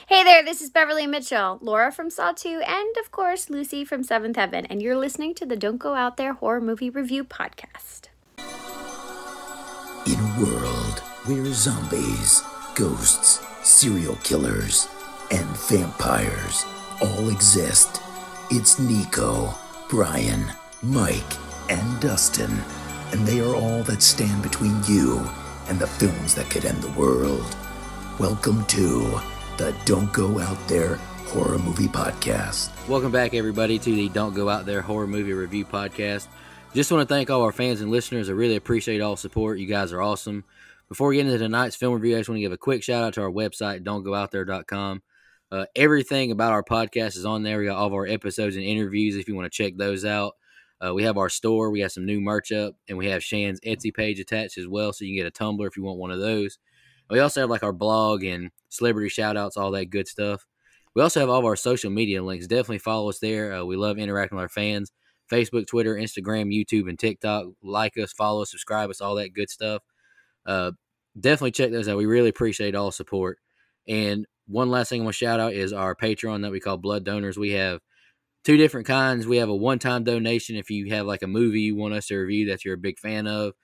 Hey there, this is Beverly Mitchell, Laura from Saw 2, and of course, Lucy from Seventh Heaven, and you're listening to the Don't Go Out There Horror Movie Review Podcast. In a world where zombies, ghosts, serial killers, and vampires all exist, it's Nico, Brian, Mike, and Dustin, and they are all that stand between you and the films that could end the world. Welcome to the Don't Go Out There Horror Movie Podcast. Welcome back, everybody, to the Don't Go Out There Horror Movie Review Podcast. Just want to thank all our fans and listeners. I really appreciate all the support. You guys are awesome. Before we get into tonight's film review, I just want to give a quick shout out to our website, don'tgoouthere.com. Everything about our podcast is on there. We got all of our episodes and interviews if you want to check those out. We have our store. We got some new merch up, and we have Shan's Etsy page attached as well, so you can get a tumbler if you want one of those. We also have like our blog and celebrity shout-outs, all that good stuff. We also have all of our social media links. Definitely follow us there. We love interacting with our fans. Facebook, Twitter, Instagram, YouTube, and TikTok. Like us, follow us, subscribe us, all that good stuff. Definitely check those out. We really appreciate all the support. And one last thing I want to shout out is our Patreon that we call Blood Donors. We have two different kinds. We have a one-time donation if you have like a movie you want us to review that you're a big fan of.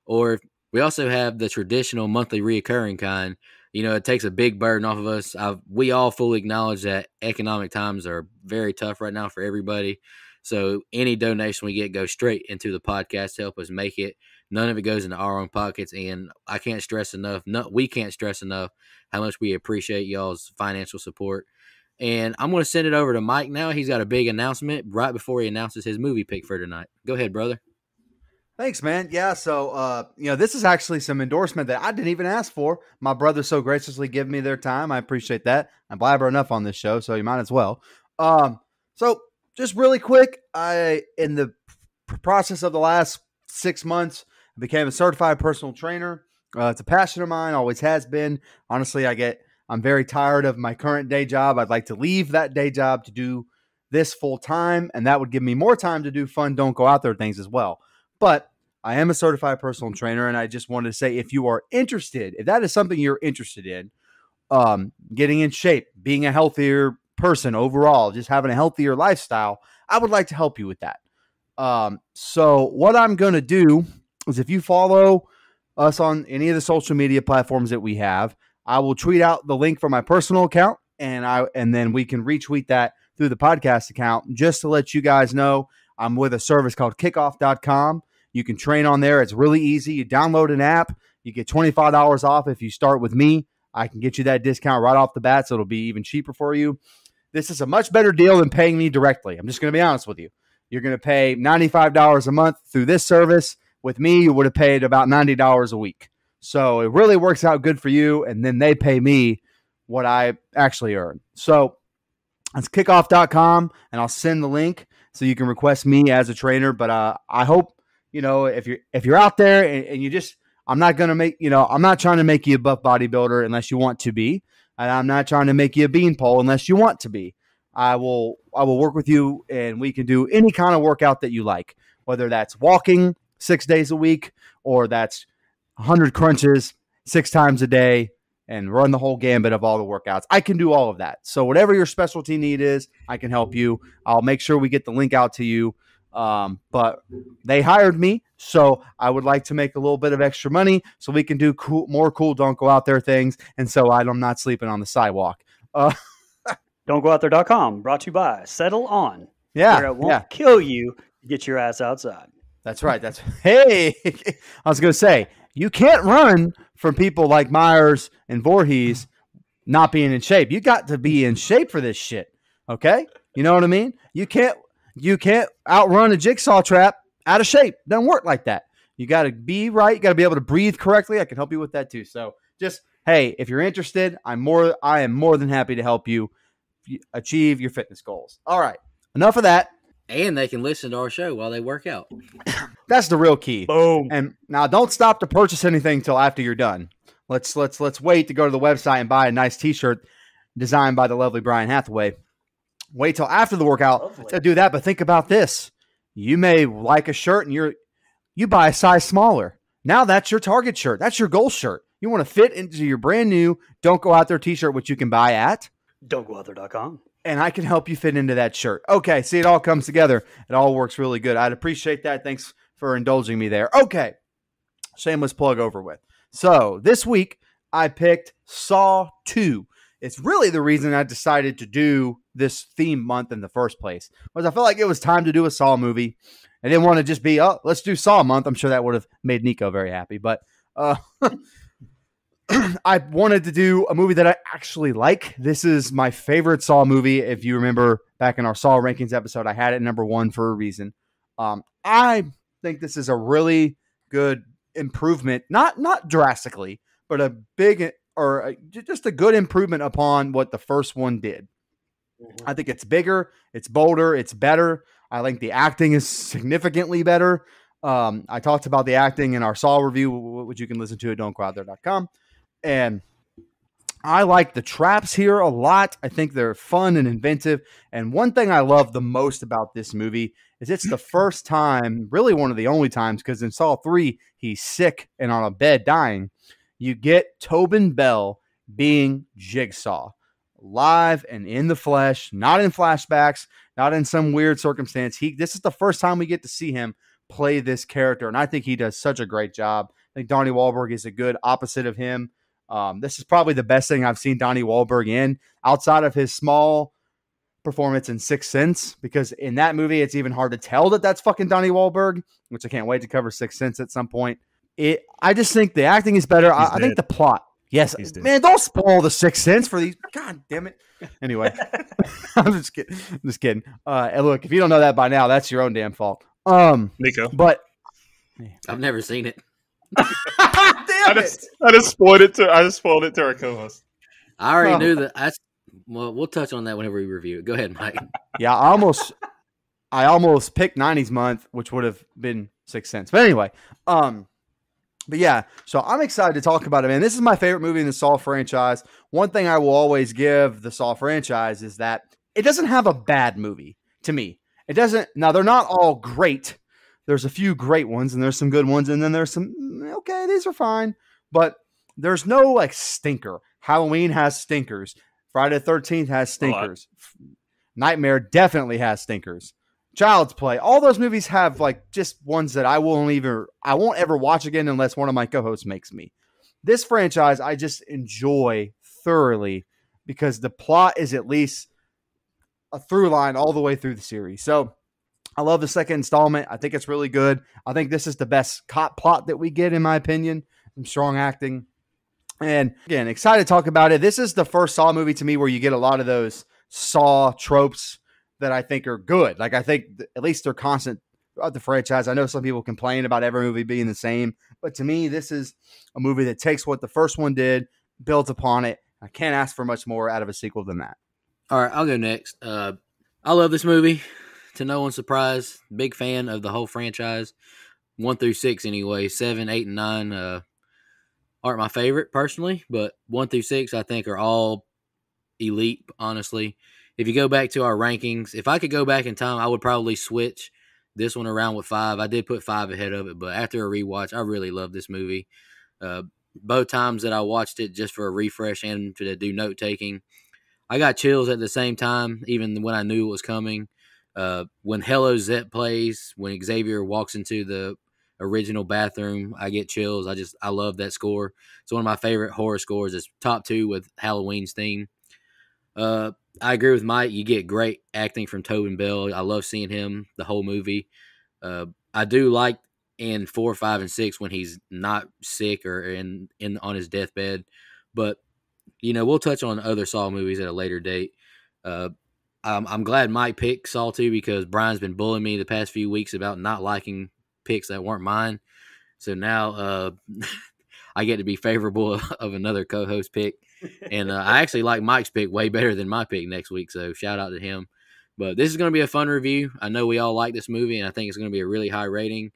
Or we also have the traditional monthly reoccurring kind. You know, it takes a big burden off of us. We all fully acknowledge that economic times are very tough right now for everybody. So any donation we get goes straight into the podcast to help us make it. None of it goes into our own pockets. And I can't stress enough, we can't stress enough how much we appreciate y'all's financial support. And I'm going to send it over to Mike now. He's got a big announcement right before he announces his movie pick for tonight. Go ahead, brother. Thanks, man. Yeah, so, this is actually some endorsement that I didn't even ask for. My brother so graciously gave me their time. I appreciate that. I blabber enough on this show, so you might as well. So just really quick, in the process of the last 6 months, I became a certified personal trainer. It's a passion of mine, always has been. Honestly, I'm very tired of my current day job. I'd like to leave that day job to do this full time, and that would give me more time to do fun, don't go out there things as well. But I am a certified personal trainer, and I just wanted to say if you are interested, if that is something you're interested in, getting in shape, being a healthier person overall, just having a healthier lifestyle, I would like to help you with that. So what I'm going to do is if you follow us on any of the social media platforms that we have, I will tweet out the link for my personal account, and then we can retweet that through the podcast account just to let you guys know I'm with a service called kickoff.com. You can train on there. It's really easy. You download an app. You get $25 off if you start with me. I can get you that discount right off the bat, so it'll be even cheaper for you. This is a much better deal than paying me directly. I'm just going to be honest with you. You're going to pay $95 a month through this service. With me, you would have paid about $90 a week. So it really works out good for you, and then they pay me what I actually earn. So it's kickoff.com, and I'll send the link so you can request me as a trainer. But I hope, if you're out there and you just, I'm not trying to make you a buff bodybuilder unless you want to be, and I'm not trying to make you a beanpole unless you want to be. I will work with you, and we can do any kind of workout that you like, whether that's walking 6 days a week or that's 100 crunches 6 times a day and run the whole gambit of all the workouts. I can do all of that. So whatever your specialty need is, I can help you. I'll make sure we get the link out to you. But they hired me, so I would like to make a little bit of extra money so we can do more cool don't go out there things, and so I'm not sleeping on the sidewalk. Don'tgoooutthere.com, brought to you by Settle On. Yeah. Where it won't kill you to get your ass outside. That's right. Hey, I was going to say, you can't run from people like Myers and Voorhees not being in shape. You got to be in shape for this shit. Okay? You know what I mean? You can't outrun a jigsaw trap out of shape. Doesn't work like that. You got to be right. You got to be able to breathe correctly. I can help you with that too. So just, hey, if you're interested, I am more than happy to help you achieve your fitness goals. All right. Enough of that. And they can listen to our show while they work out. That's the real key. Boom. And now don't stop to purchase anything until after you're done. Let's wait to go to the website and buy a nice t-shirt designed by the lovely Brian Hathaway. Wait till after the workout to do that. But think about this. You may like a shirt and you buy a size smaller. Now that's your target shirt. That's your goal shirt. You want to fit into your brand new Don't Go Out There t-shirt, which you can buy at Don'tGoOutThere.com. And I can help you fit into that shirt. Okay, see, it all comes together. It all works really good. I'd appreciate that. Thanks for indulging me there. Okay, shameless plug over with. So this week, I picked Saw 2. It's really the reason I decided to do this theme month in the first place, was I felt like it was time to do a Saw movie. I didn't want to just be, oh, let's do Saw month. I'm sure that would have made Nico very happy. But I wanted to do a movie that I actually like. This is my favorite Saw movie. If you remember back in our Saw rankings episode, I had it number 1 for a reason. I think this is a really good improvement, not drastically, but a big or just a good improvement upon what the first one did. I think it's bigger, it's bolder, it's better. I think the acting is significantly better. I talked about the acting in our Saw review, which you can listen to at don'tgooutthere.com. And I like the traps here a lot. I think they're fun and inventive. And one thing I love the most about this movie is it's the first time, really one of the only times, because in Saw 3, he's sick and on a bed dying. You get Tobin Bell being Jigsaw, live and in the flesh, not in flashbacks, not in some weird circumstance. This is the first time we get to see him play this character, and I think he does such a great job. I think Donnie Wahlberg is a good opposite of him. This is probably the best thing I've seen Donnie Wahlberg in, outside of his small performance in Sixth Sense, because in that movie, it's even hard to tell that that's fucking Donnie Wahlberg, which I can't wait to cover Sixth Sense at some point. I just think the acting is better. I think the plot. Yes, man, don't spoil the Sixth Sense for these. God damn it. Anyway, I'm just kidding. And look, if you don't know that by now, that's your own damn fault. Nico. But I've never seen it. I just spoiled it to our co-host. I already knew that. Well, we'll touch on that whenever we review it. Go ahead, Mike. Yeah, I almost picked 90s month, which would have been Sixth Sense. But anyway, but yeah, so I'm excited to talk about it, man. This is my favorite movie in the Saw franchise. One thing I will always give the Saw franchise is that it doesn't have a bad movie to me. It doesn't. Now, they're not all great. There's a few great ones, and there's some good ones, and then there's some, okay, these are fine. But there's no, like, stinker. Halloween has stinkers. Friday the 13th has stinkers. Nightmare definitely has stinkers. Child's Play. All those movies have, like, just ones that I won't ever watch again unless one of my co-hosts makes me. This franchise, I just enjoy thoroughly because the plot is at least a through line all the way through the series. So I love the second installment. I think it's really good. I think this is the best cop plot that we get, in my opinion. Some strong acting. And again, excited to talk about it. This is the first Saw movie to me where you get a lot of those Saw tropes that I think are good. Like, I think at least they're constant throughout the franchise. I know some people complain about every movie being the same, but to me, this is a movie that takes what the first one did, builds upon it. I can't ask for much more out of a sequel than that. All right, I'll go next. I love this movie. To no one's surprise, big fan of the whole franchise. 1 through 6 anyway. 7, 8, and 9 aren't my favorite personally, but 1 through 6 I think are all elite, honestly. If you go back to our rankings, if I could go back in time, I would probably switch this one around with 5. I did put 5 ahead of it, but after a rewatch, I really love this movie. Both times that I watched it just for a refresh and to do note-taking, I got chills at the same time, even when I knew it was coming. When Hello Zep plays, when Xavier walks into the original bathroom, I get chills. I love that score. It's one of my favorite horror scores. It's top 2 with Halloween's theme. I agree with Mike. You get great acting from Tobin Bell. I love seeing him the whole movie. I do like in 4, 5, and 6 when he's not sick or on his deathbed. But, we'll touch on other Saw movies at a later date. I'm glad Mike picked Saw 2 because Brian's been bullying me the past few weeks about not liking picks that weren't mine. So now I get to be favorable of another co-host pick. And I actually like Mike's pick way better than my pick next week, so shout out to him. But this is going to be a fun review. I know we all like this movie, and I think it's going to be a really high rating.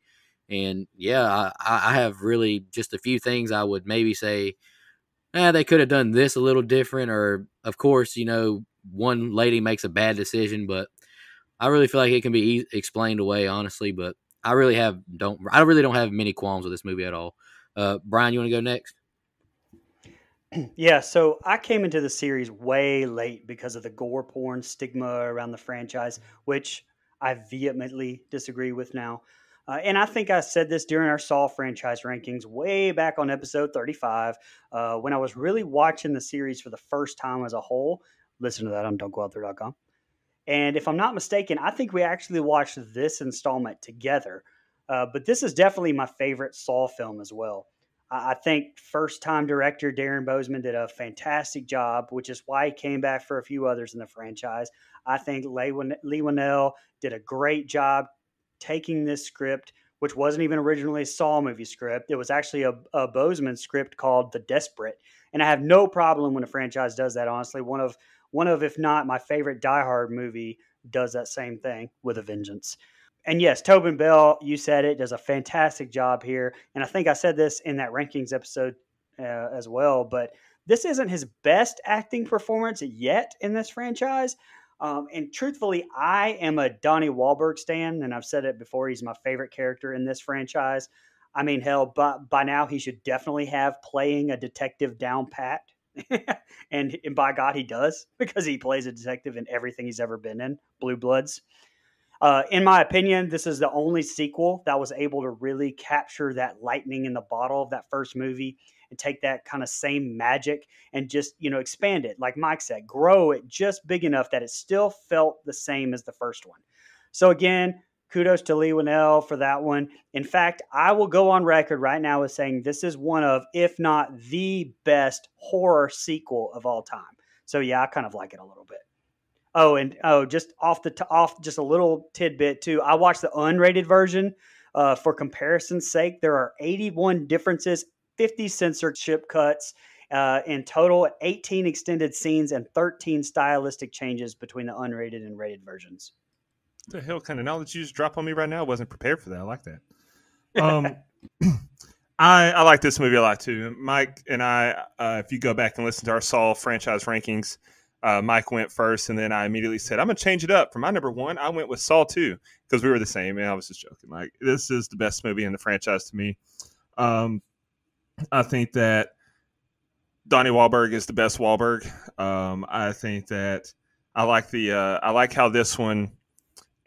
And, yeah, I have really just a few things I would maybe say, they could have done this a little different. Or, of course, one lady makes a bad decision, but I really feel like it can be explained away, honestly. But I really don't have many qualms with this movie at all. Brian, you want to go next? Yeah, so I came into the series way late because of the gore porn stigma around the franchise, which I vehemently disagree with now. And I think I said this during our Saw franchise rankings way back on episode 35 when I was really watching the series for the first time as a whole. Listen to that on don'tgoouthere.com. And if I'm not mistaken, I think we actually watched this installment together. But this is definitely my favorite Saw film as well. I think first time director Darren Bozeman did a fantastic job, which is why he came back for a few others in the franchise. I think Lee Winnell did a great job taking this script, which wasn't even originally a Saw movie script. It was actually a Bozeman script called The Desperate. And I have no problem when a franchise does that, honestly. One of, if not my favorite Die Hard movie, does that same thing with a vengeance. And yes, Tobin Bell, you said it, does a fantastic job here. And I think I said this in that rankings episode as well, but this isn't his best acting performance yet in this franchise. And truthfully, I am a Donnie Wahlberg stan, and I've said it before, he's my favorite character in this franchise. I mean, hell, by now he should definitely have playing a detective down pat. and by God, he does, because he plays a detective in everything he's ever been in, Blue Bloods. In my opinion, this is the only sequel that was able to really capture that lightning in the bottle of that first movie and take that kind of same magic and just, expand it. Like Mike said, grow it just big enough that it still felt the same as the first one. So again, kudos to Lee Winnell for that one. In fact, I will go on record right now as saying this is one of, if not the best horror sequel of all time. So yeah, I kind of like it a little bit. Just off just a little tidbit too. I watched the unrated version for comparison's sake. There are 81 differences, 50 censorship cuts, in total, 18 extended scenes, and 13 stylistic changes between the unrated and rated versions. The hell kind of knowledge you just drop on me right now? I wasn't prepared for that. I like that. I like this movie a lot too. Mike and I, if you go back and listen to our Saw franchise rankings, Mike went first, and then I immediately said, I'm going to change it up. For my number one, I went with Saw 2 because we were the same. And I was just joking. Like, this is the best movie in the franchise to me. I think that Donnie Wahlberg is the best Wahlberg. I think that I like how this one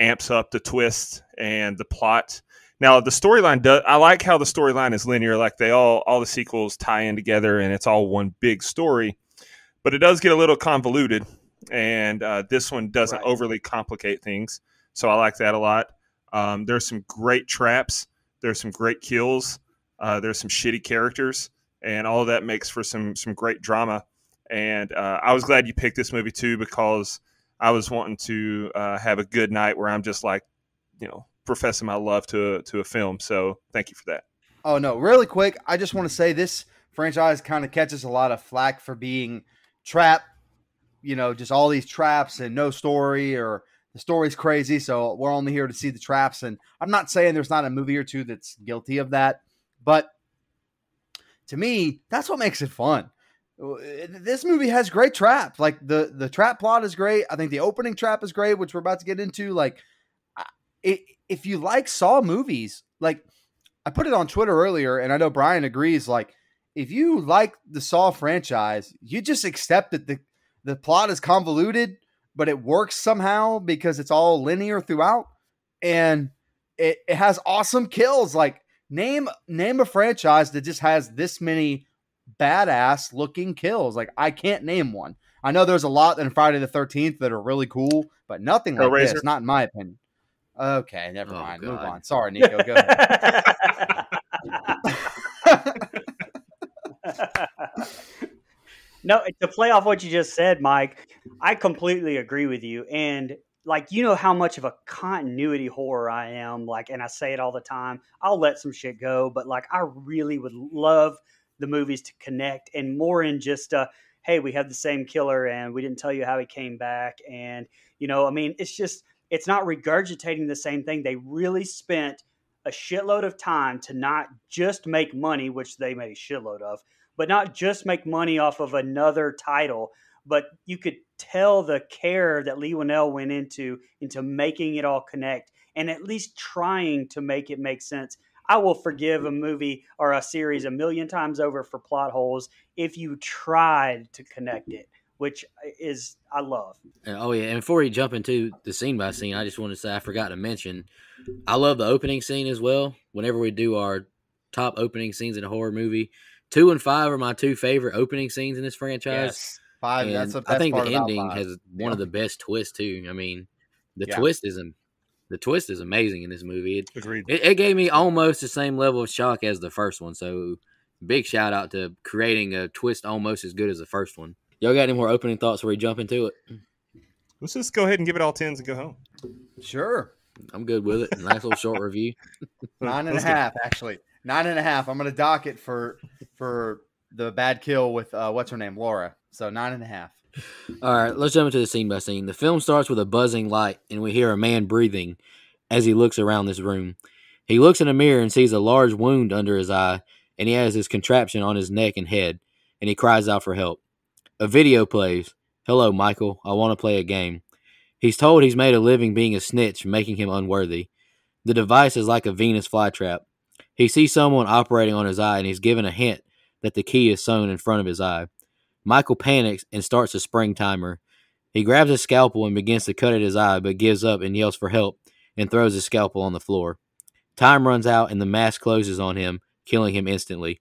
amps up the twist and the plot. Now, the storyline I like how the storyline is linear. Like, all the sequels tie in together, and it's all one big story. But it does get a little convoluted, and this one doesn't overly complicate things. So I like that a lot. There's some great traps. There's some great kills. There's some shitty characters, and all of that makes for some great drama. And I was glad you picked this movie too, because I was wanting to have a good night where I'm just like, professing my love to a film. So thank you for that. Oh no, really quick, I just want to say this franchise kind of catches a lot of flack for being trap, just all these traps and no story, or the story's crazy, so we're only here to see the traps. And I'm not saying there's not a movie or two that's guilty of that, but to me, that's what makes it fun. This movie has great traps. Like, the trap plot is great. I think the opening trap is great, which we're about to get into. Like, if you like Saw movies, like, I put it on Twitter earlier, and I know Brian agrees, like, if you like the Saw franchise, you just accept that the plot is convoluted, but it works somehow because it's all linear throughout, and it has awesome kills. Like, name a franchise that just has this many badass looking kills. Like, I can't name one. I know there's a lot in Friday the 13th that are really cool, but nothing like this, not in my opinion. Okay, never mind. God. Move on. Sorry, Nico. Go ahead. No, to play off what you just said, Mike, I completely agree with you. And like, how much of a continuity whore I am. Like, and I say it all the time. I'll let some shit go, but like, I really would love the movies to connect, and more in just, hey, we have the same killer and we didn't tell you how he came back. And, it's not regurgitating the same thing. They really spent a shitload of time to not just make money, which they made a shitload of, but not just make money off of another title, but you could tell the care that Lee Winnell went into making it all connect, and at least trying to make it make sense. I will forgive a movie or a series a million times over for plot holes if you tried to connect it, which is I love. Oh yeah, and before we jump into the scene by scene, I just want to say I forgot to mention I love the opening scene as well. Whenever we do our top opening scenes in a horror movie, 2 and 5 are my two favorite opening scenes in this franchise. Yes, 5. That's And the I best think part the about ending 5. has one of the best twists too. I mean, the Yeah. twist is the twist is amazing in this movie. Agreed. It gave me almost the same level of shock as the first one. So big shout out to creating a twist almost as good as the first one. Y'all got any more opening thoughts before we jump into it? Let's just go ahead and give it all 10s and go home. Sure. I'm good with it. Nice little short review. 9.5, actually. 9.5. I'm going to dock it for the bad kill with what's her name, Laura. So 9.5. All right, let's jump into the scene by scene. The film starts with a buzzing light, and we hear a man breathing as he looks around this room. He looks in a mirror and sees a large wound under his eye, and he has his contraption on his neck and head, and he cries out for help. A video plays. Hello, Michael. I want to play a game. He's told he's made a living being a snitch, making him unworthy. The device is like a Venus flytrap. He sees someone operating on his eye, and he's given a hint that the key is sewn in front of his eye. Michael panics and starts a spring timer. He grabs a scalpel and begins to cut at his eye, but gives up and yells for help and throws his scalpel on the floor. Time runs out and the mask closes on him, killing him instantly.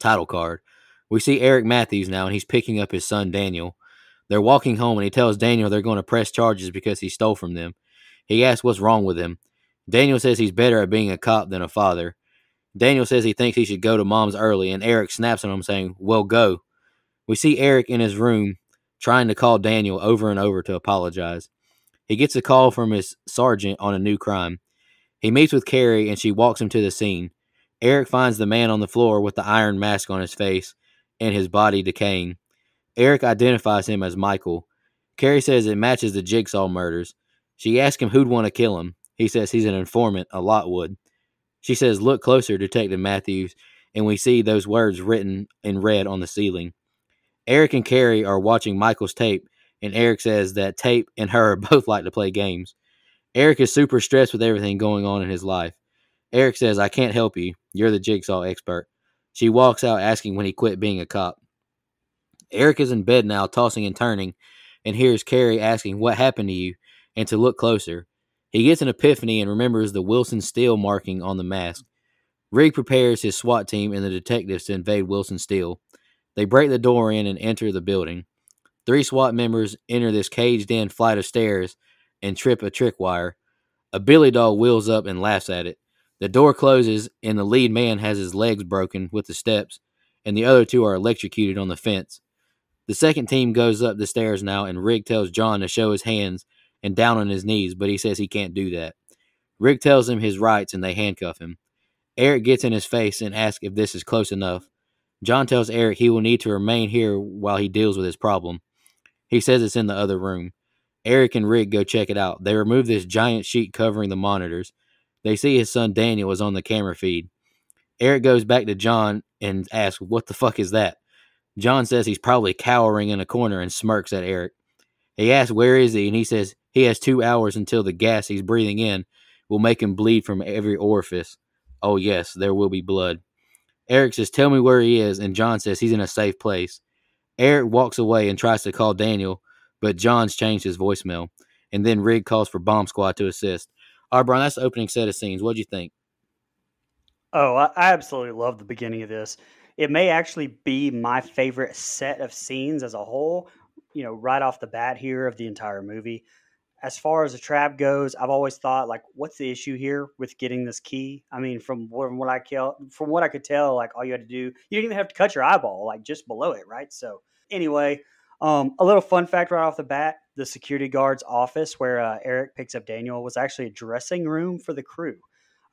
Title card. We see Eric Matthews now, and he's picking up his son Daniel. They're walking home, and he tells Daniel they're going to press charges because he stole from them. He asks what's wrong with him. Daniel says he's better at being a cop than a father. Daniel says he thinks he should go to mom's early, and Eric snaps on him saying, well, go. We see Eric in his room trying to call Daniel over and over to apologize. He gets a call from his sergeant on a new crime. He meets with Carrie, and she walks him to the scene. Eric finds the man on the floor with the iron mask on his face and his body decaying. Eric identifies him as Michael. Carrie says it matches the Jigsaw murders. She asks him who'd want to kill him. He says he's an informant, a lot would. She says, look closer, Detective Matthews, and we see those words written in red on the ceiling. Eric and Carrie are watching Michael's tape, and Eric says that tape and her both like to play games. Eric is super stressed with everything going on in his life. Eric says, I can't help you. You're the Jigsaw expert. She walks out asking when he quit being a cop. Eric is in bed now, tossing and turning, and hears Carrie asking what happened to you and to look closer. He gets an epiphany and remembers the Wilson Steel marking on the mask. Rigg prepares his SWAT team and the detectives to invade Wilson Steel. They break the door in and enter the building. 3 SWAT members enter this caged-in flight of stairs and trip a trick wire. A billy dog wheels up and laughs at it. The door closes, and the lead man has his legs broken with the steps, and the other 2 are electrocuted on the fence. The second team goes up the stairs now, and Rigg tells John to show his hands and down on his knees, but he says he can't do that. Rigg tells him his rights, and they handcuff him. Eric gets in his face and asks if this is close enough. John tells Eric he will need to remain here while he deals with his problem. He says it's in the other room. Eric and Rigg go check it out. They remove this giant sheet covering the monitors. They see his son Daniel is on the camera feed. Eric goes back to John and asks, what the fuck is that? John says he's probably cowering in a corner and smirks at Eric. He asks where is he, and he says he has 2 hours until the gas he's breathing in will make him bleed from every orifice. Oh yes, there will be blood. Eric says, tell me where he is, and John says he's in a safe place. Eric walks away and tries to call Daniel, but John's changed his voicemail. And then Rigg calls for Bomb Squad to assist. All right, Brian, that's the opening set of scenes. What'd you think? Oh, I absolutely love the beginning of this. It may actually be my favorite set of scenes as a whole, right off the bat here of the entire movie. As far as the trap goes, I've always thought, like, what's the issue here with getting this key? I mean, from what I could tell, like, all you had to do, you didn't even have to cut your eyeball, like, just below it, right? So, anyway, a little fun fact right off the bat: the security guard's office where Eric picks up Daniel was actually a dressing room for the crew.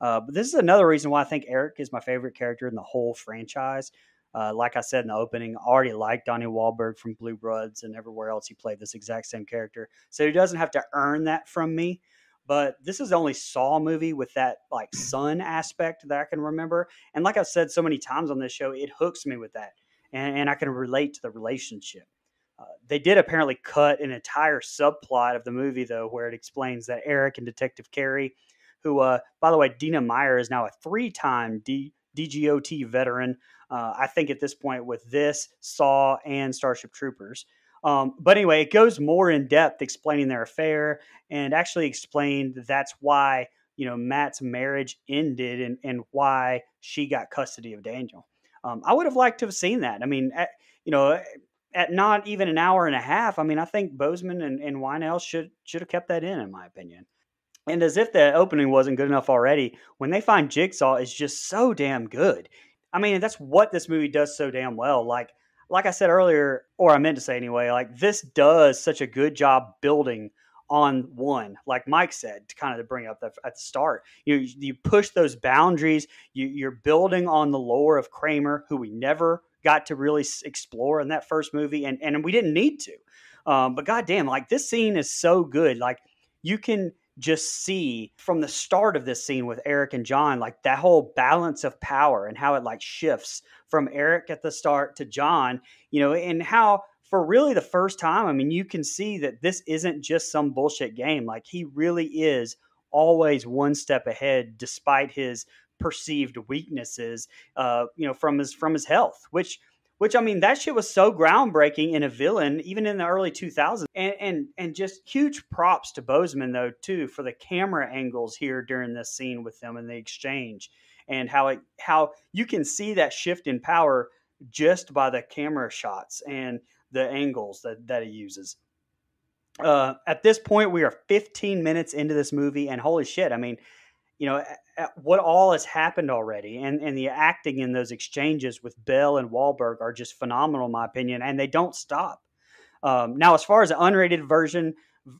But this is another reason why I think Eric is my favorite character in the whole franchise. Like I said in the opening, I already liked Donnie Wahlberg from Blue Bloods and everywhere else he played this exact same character. So he doesn't have to earn that from me. But this is the only Saw movie with that like son aspect that I can remember. And like I've said so many times on this show, it hooks me with that. And I can relate to the relationship. They did apparently cut an entire subplot of the movie, though, where it explains that Eric and Detective Carey who, by the way, Dina Meyer is now a 3-time DGOT veteran. I think at this point with this, Saw, and Starship Troopers. But anyway, it goes more in depth explaining their affair and actually explained that's why, Matt's marriage ended and why she got custody of Daniel. I would have liked to have seen that. I mean, at not even an hour and a half, I mean, I think Boseman and Winehouse should have kept that in my opinion. And as if the opening wasn't good enough already, when they find Jigsaw is just so damn good. I mean, that's what this movie does so damn well. Like I said earlier, or I meant to say anyway, like this does such a good job building on one, like Mike said, to kind of bring up at the start. You push those boundaries. You're building on the lore of Kramer, who we never got to really explore in that first movie, and we didn't need to. But goddamn, like this scene is so good. Like you can just see from the start of this scene with Eric and John, like that whole balance of power and how it like shifts from Eric at the start to John, and how for really the first time, I mean, you can see that this isn't just some bullshit game. Like he really is always one step ahead despite his perceived weaknesses, from his health, which I mean, that shit was so groundbreaking in a villain, even in the early 2000s. And just huge props to Boseman, though, too, for the camera angles here during this scene with them and the exchange, and how you can see that shift in power just by the camera shots and the angles that he uses. At this point, we are 15 minutes into this movie, and holy shit, I mean, what all has happened already, and the acting in those exchanges with Bell and Wahlberg are just phenomenal, in my opinion, and they don't stop. Now, as far as the unrated version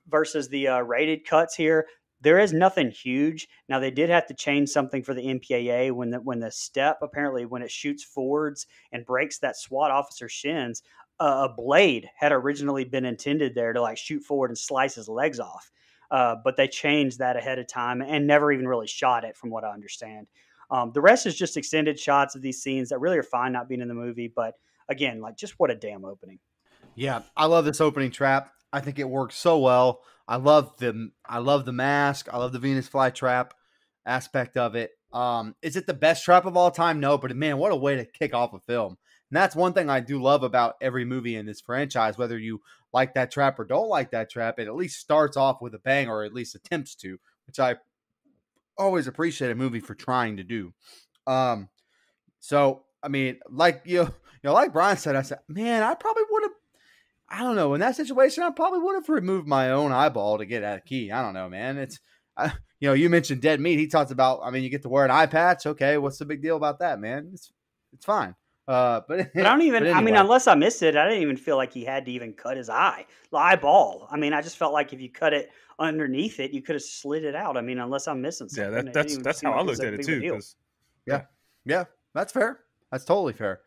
versus the rated cuts here, there is nothing huge. Now, they did have to change something for the MPAA when the step, apparently, when it shoots forwards and breaks that SWAT officer's shins, a blade had originally been intended there to like shoot forward and slice his legs off. But they changed that ahead of time and never even really shot it, from what I understand. The rest is just extended shots of these scenes that really are fine not being in the movie. But again, like just what a damn opening. Yeah, I love this opening trap. I think it works so well. I love the mask. I love the Venus flytrap aspect of it. Is it the best trap of all time? No, but man, what a way to kick off a film. And that's one thing I do love about every movie in this franchise, whether you like that trap or don't like that trap, it at least starts off with a bang, or at least attempts to, which I always appreciate a movie for trying to do. So, I mean, like, like Brian said, I said, man, I probably would have, I don't know, in that situation, I probably would have removed my own eyeball to get at a key. I don't know, man. It's, you mentioned dead meat. He talks about, I mean, you get to wear an eye patch. Okay. What's the big deal about that, man? It's fine. But I don't even, anyway. I mean, unless I missed it, I didn't even feel like he had to even cut his the eyeball. I mean, I just felt like if you cut it underneath it, you could have slid it out. I mean, unless I'm missing something. Yeah, that's how I looked at it too. Yeah, that's fair. That's totally fair.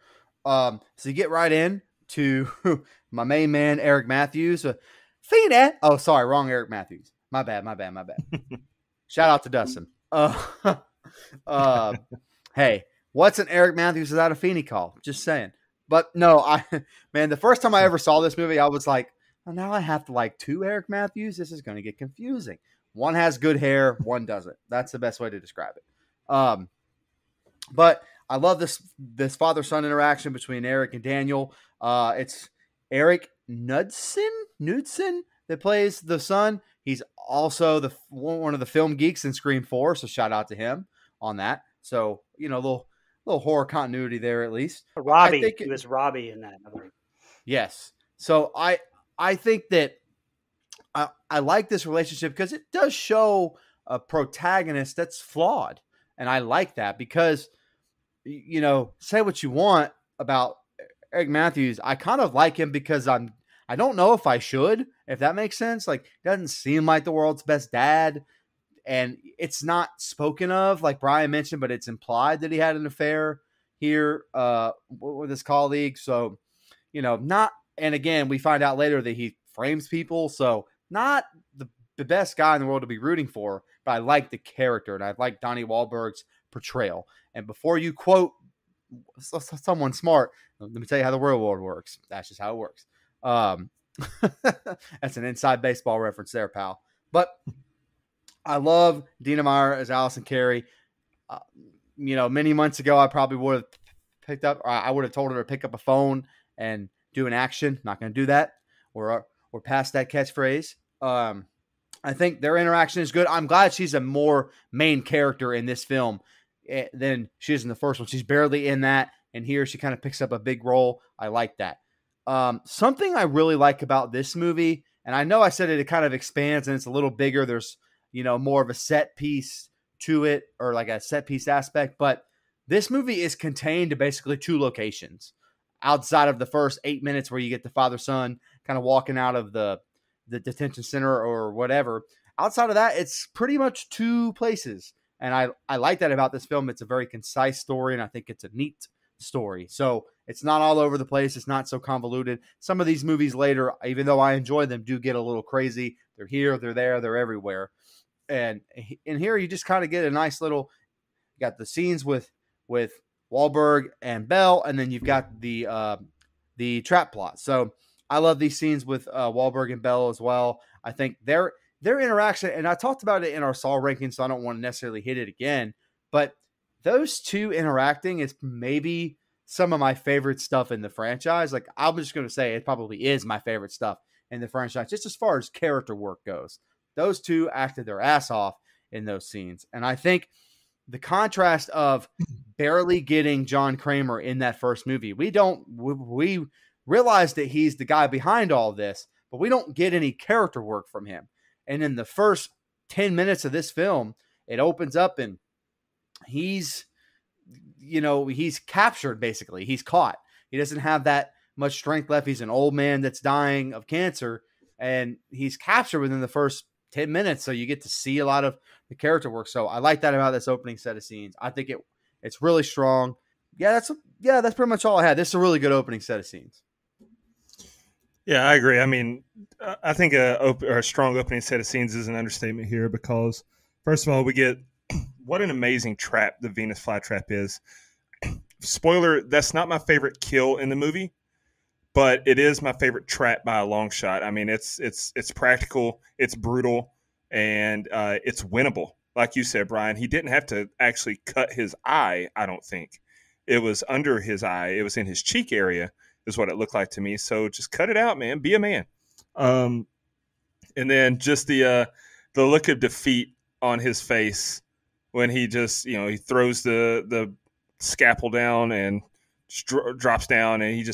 So you get right in to my main man, Eric Matthews. Fina. Oh, sorry, wrong Eric Matthews. My bad. Shout out to Dustin. Hey. What's an Eric Matthews without a Feeney call? Just saying. But no, the first time I ever saw this movie, I was like, oh, now I have to like two Eric Matthews. This is going to get confusing. One has good hair, one doesn't. That's the best way to describe it. But I love this father-son interaction between Eric and Daniel. It's Eric Knudsen that plays the son. He's also one of the film geeks in Scream 4, so shout out to him on that. So, little horror continuity there at least. Robbie, he was Robbie in that. Yes. So I think that I like this relationship because it does show a protagonist that's flawed. And I like that because, say what you want about Eric Matthews. I kind of like him because I don't know if I should, if that makes sense. Like, he doesn't seem like the world's best dad. And it's not spoken of, like Brian mentioned, but it's implied that he had an affair here with his colleague. So, not. And again, we find out later that he frames people. So, not the best guy in the world to be rooting for. But I like the character, and I like Donnie Wahlberg's portrayal. And before you quote someone smart, let me tell you how the real world works. That's just how it works. That's an inside baseball reference there, pal. But I love Dina Meyer as Allison Carey. Uh, many months ago, I probably would have picked up, or I would have told her to pick up a phone and do an action. Not going to do that. We're past that catchphrase. I think their interaction is good. I'm glad she's a more main character in this film than she is in the first one. She's barely in that, and here she kind of picks up a big role. I like that. Something I really like about this movie, and I know I said it kind of expands and it's a little bigger. There's, more of a set piece to it, or like a set piece aspect, but this movie is contained to basically 2 locations outside of the first 8 minutes where you get the father son kind of walking out of the detention center or whatever. Outside of that, it's pretty much 2 places. And I like that about this film. It's a very concise story, and I think it's a neat story. So it's not all over the place. It's not so convoluted. Some of these movies later, even though I enjoy them, do get a little crazy. They're here, they're there, they're everywhere. And in here, you just kind of get a nice little, you got the scenes with Wahlberg and Bell, and then you've got the trap plot. So I love these scenes with Wahlberg and Bell as well. I think their interaction, and I talked about it in our Saw ranking, so I don't want to necessarily hit it again, but those 2 interacting is maybe some of my favorite stuff in the franchise. Like, I'm just going to say it probably is my favorite stuff in the franchise, just as far as character work goes. Those 2 acted their ass off in those scenes. And I think the contrast of barely getting John Kramer in that first movie, we realize that he's the guy behind all of this, but we don't get any character work from him. And in the first 10 minutes of this film, it opens up and he's captured, basically. He's caught. He doesn't have that much strength left. He's an old man that's dying of cancer, and he's captured within the first 10 minutes. So you get to see a lot of the character work. So I like that about this opening set of scenes. I think it's really strong. That's pretty much all I had. This is a really good opening set of scenes. Yeah, I agree. I mean, I think a strong opening set of scenes is an understatement here because, first of all, we get what an amazing trap the Venus flytrap is. Spoiler, that's not my favorite kill in the movie, but it is my favorite trap by a long shot. I mean, it's practical, it's brutal, and it's winnable. Like you said, Brian, he didn't have to actually cut his eye, I don't think. It was under his eye. It was in his cheek area is what it looked like to me. So just cut it out, man. Be a man. And then just the look of defeat on his face when he just, he throws the scalpel down and drops down, and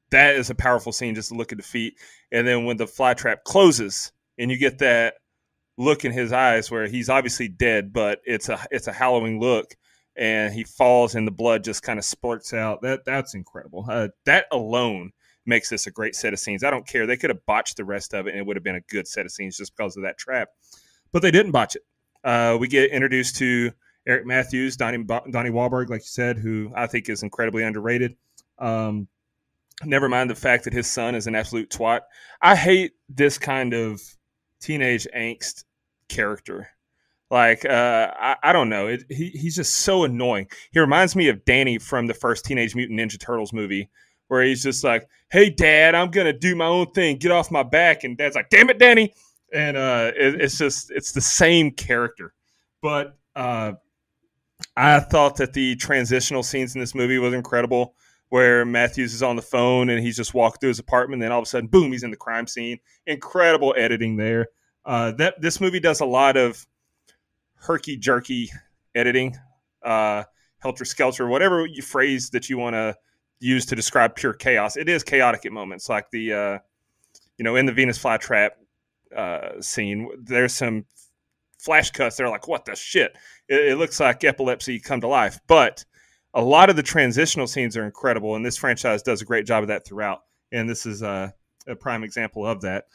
that is a powerful scene, just to look at defeat. And then when the fly trap closes and you get that look in his eyes where he's obviously dead, but it's a hallowing look, and he falls and the blood just kind of spurts out. That's incredible. That alone makes this a great set of scenes. I don't care. They could have botched the rest of it and it would have been a good set of scenes just because of that trap, but they didn't botch it. We get introduced to Eric Matthews, Donnie Wahlberg, like you said, who I think is incredibly underrated. Never mind the fact that his son is an absolute twat. I hate this kind of teenage angst character. Like, I don't know. He's just so annoying. He reminds me of Danny from the first Teenage Mutant Ninja Turtles movie, where he's just like, hey, Dad, I'm going to do my own thing. Get off my back. And Dad's like, damn it, Danny. And it's the same character. But I thought that the transitional scenes in this movie was incredible, where Matthews is on the phone and he's just walked through his apartment. And then all of a sudden, boom, he's in the crime scene. Incredible editing there. This movie does a lot of herky-jerky editing, helter-skelter, whatever phrase that you want to use to describe pure chaos. It is chaotic at moments, like the, in the Venus flytrap scene, there's some flash cuts. They're like, what the shit? It looks like epilepsy come to life. But a lot of the transitional scenes are incredible, and this franchise does a great job of that throughout. And this is a prime example of that.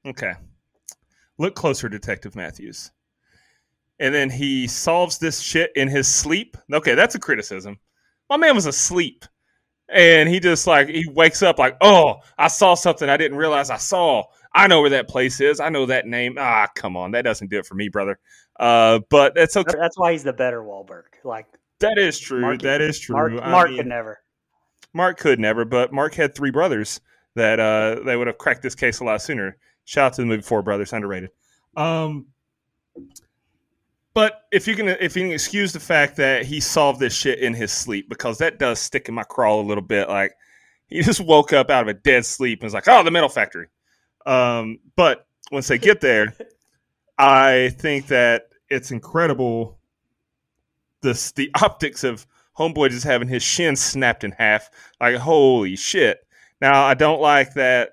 Okay. Look closer, Detective Matthews. And then he solves this shit in his sleep. Okay, that's a criticism. My man was asleep. And he just he wakes up like, oh, I saw something I didn't realize I saw. I know where that place is. I know that name. Ah, come on. That doesn't do it for me, brother. But that's okay. That's why he's the better Wahlberg. That is true. That is true. Mark could never. Mark could never, but Mark had 3 brothers that they would have cracked this case a lot sooner. Shout out to the movie Four Brothers, underrated. But if you can excuse the fact that he solved this shit in his sleep, because that does stick in my craw a little bit. Like, he just woke up out of a dead sleep and was like, oh, the metal factory. But once they get there, I think that it's incredible the optics of Homeboy just having his shin snapped in half. Like, holy shit. Now, I don't like that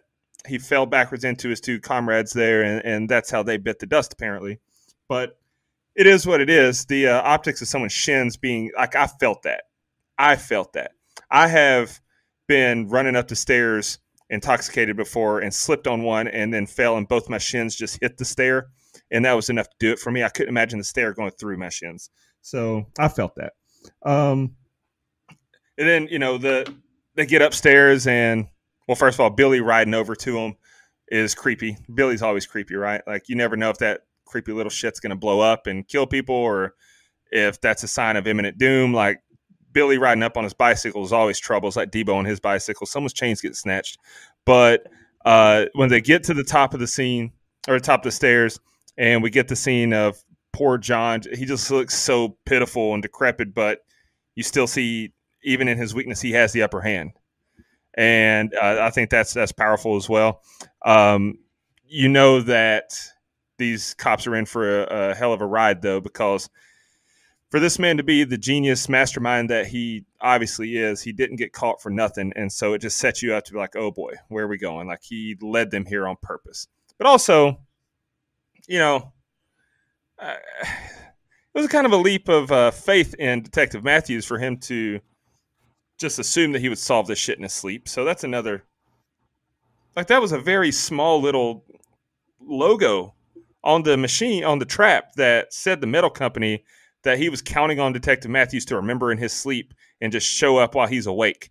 he fell backwards into his two comrades there, and that's how they bit the dust, apparently. But it is what it is. The optics of someone's shins being like, I felt that. I have been running up the stairs intoxicated before and slipped on one and then fell, and both my shins just hit the stair, and that was enough to do it for me. I couldn't imagine the stair going through my shins. So I felt that. And then, they get upstairs, and, well, first of all, Billy riding over to him is creepy. Billy's always creepy, right? Like, you never know if that creepy little shit's going to blow up and kill people, or if that's a sign of imminent doom. Like, Billy riding up on his bicycle is always trouble. It's like Debo on his bicycle. Someone's chains get snatched. But when they get to the top of the scene, or top of the stairs, and we get the scene of poor John, he just looks so pitiful and decrepit, but you still see, even in his weakness, he has the upper hand. And I think that's powerful as well. That these cops are in for a hell of a ride, though, because for this man to be the genius mastermind that he obviously is, he didn't get caught for nothing. And so it just sets you up to be like, oh boy, where are we going? Like, he led them here on purpose. But also, it was kind of a leap of faith in Detective Matthews for him to just assume that he would solve this shit in his sleep. So that's another, like, that was a very small little logo on the machine, on the trap, that said the metal company, that he was counting on Detective Matthews to remember in his sleep and just show up while he's awake.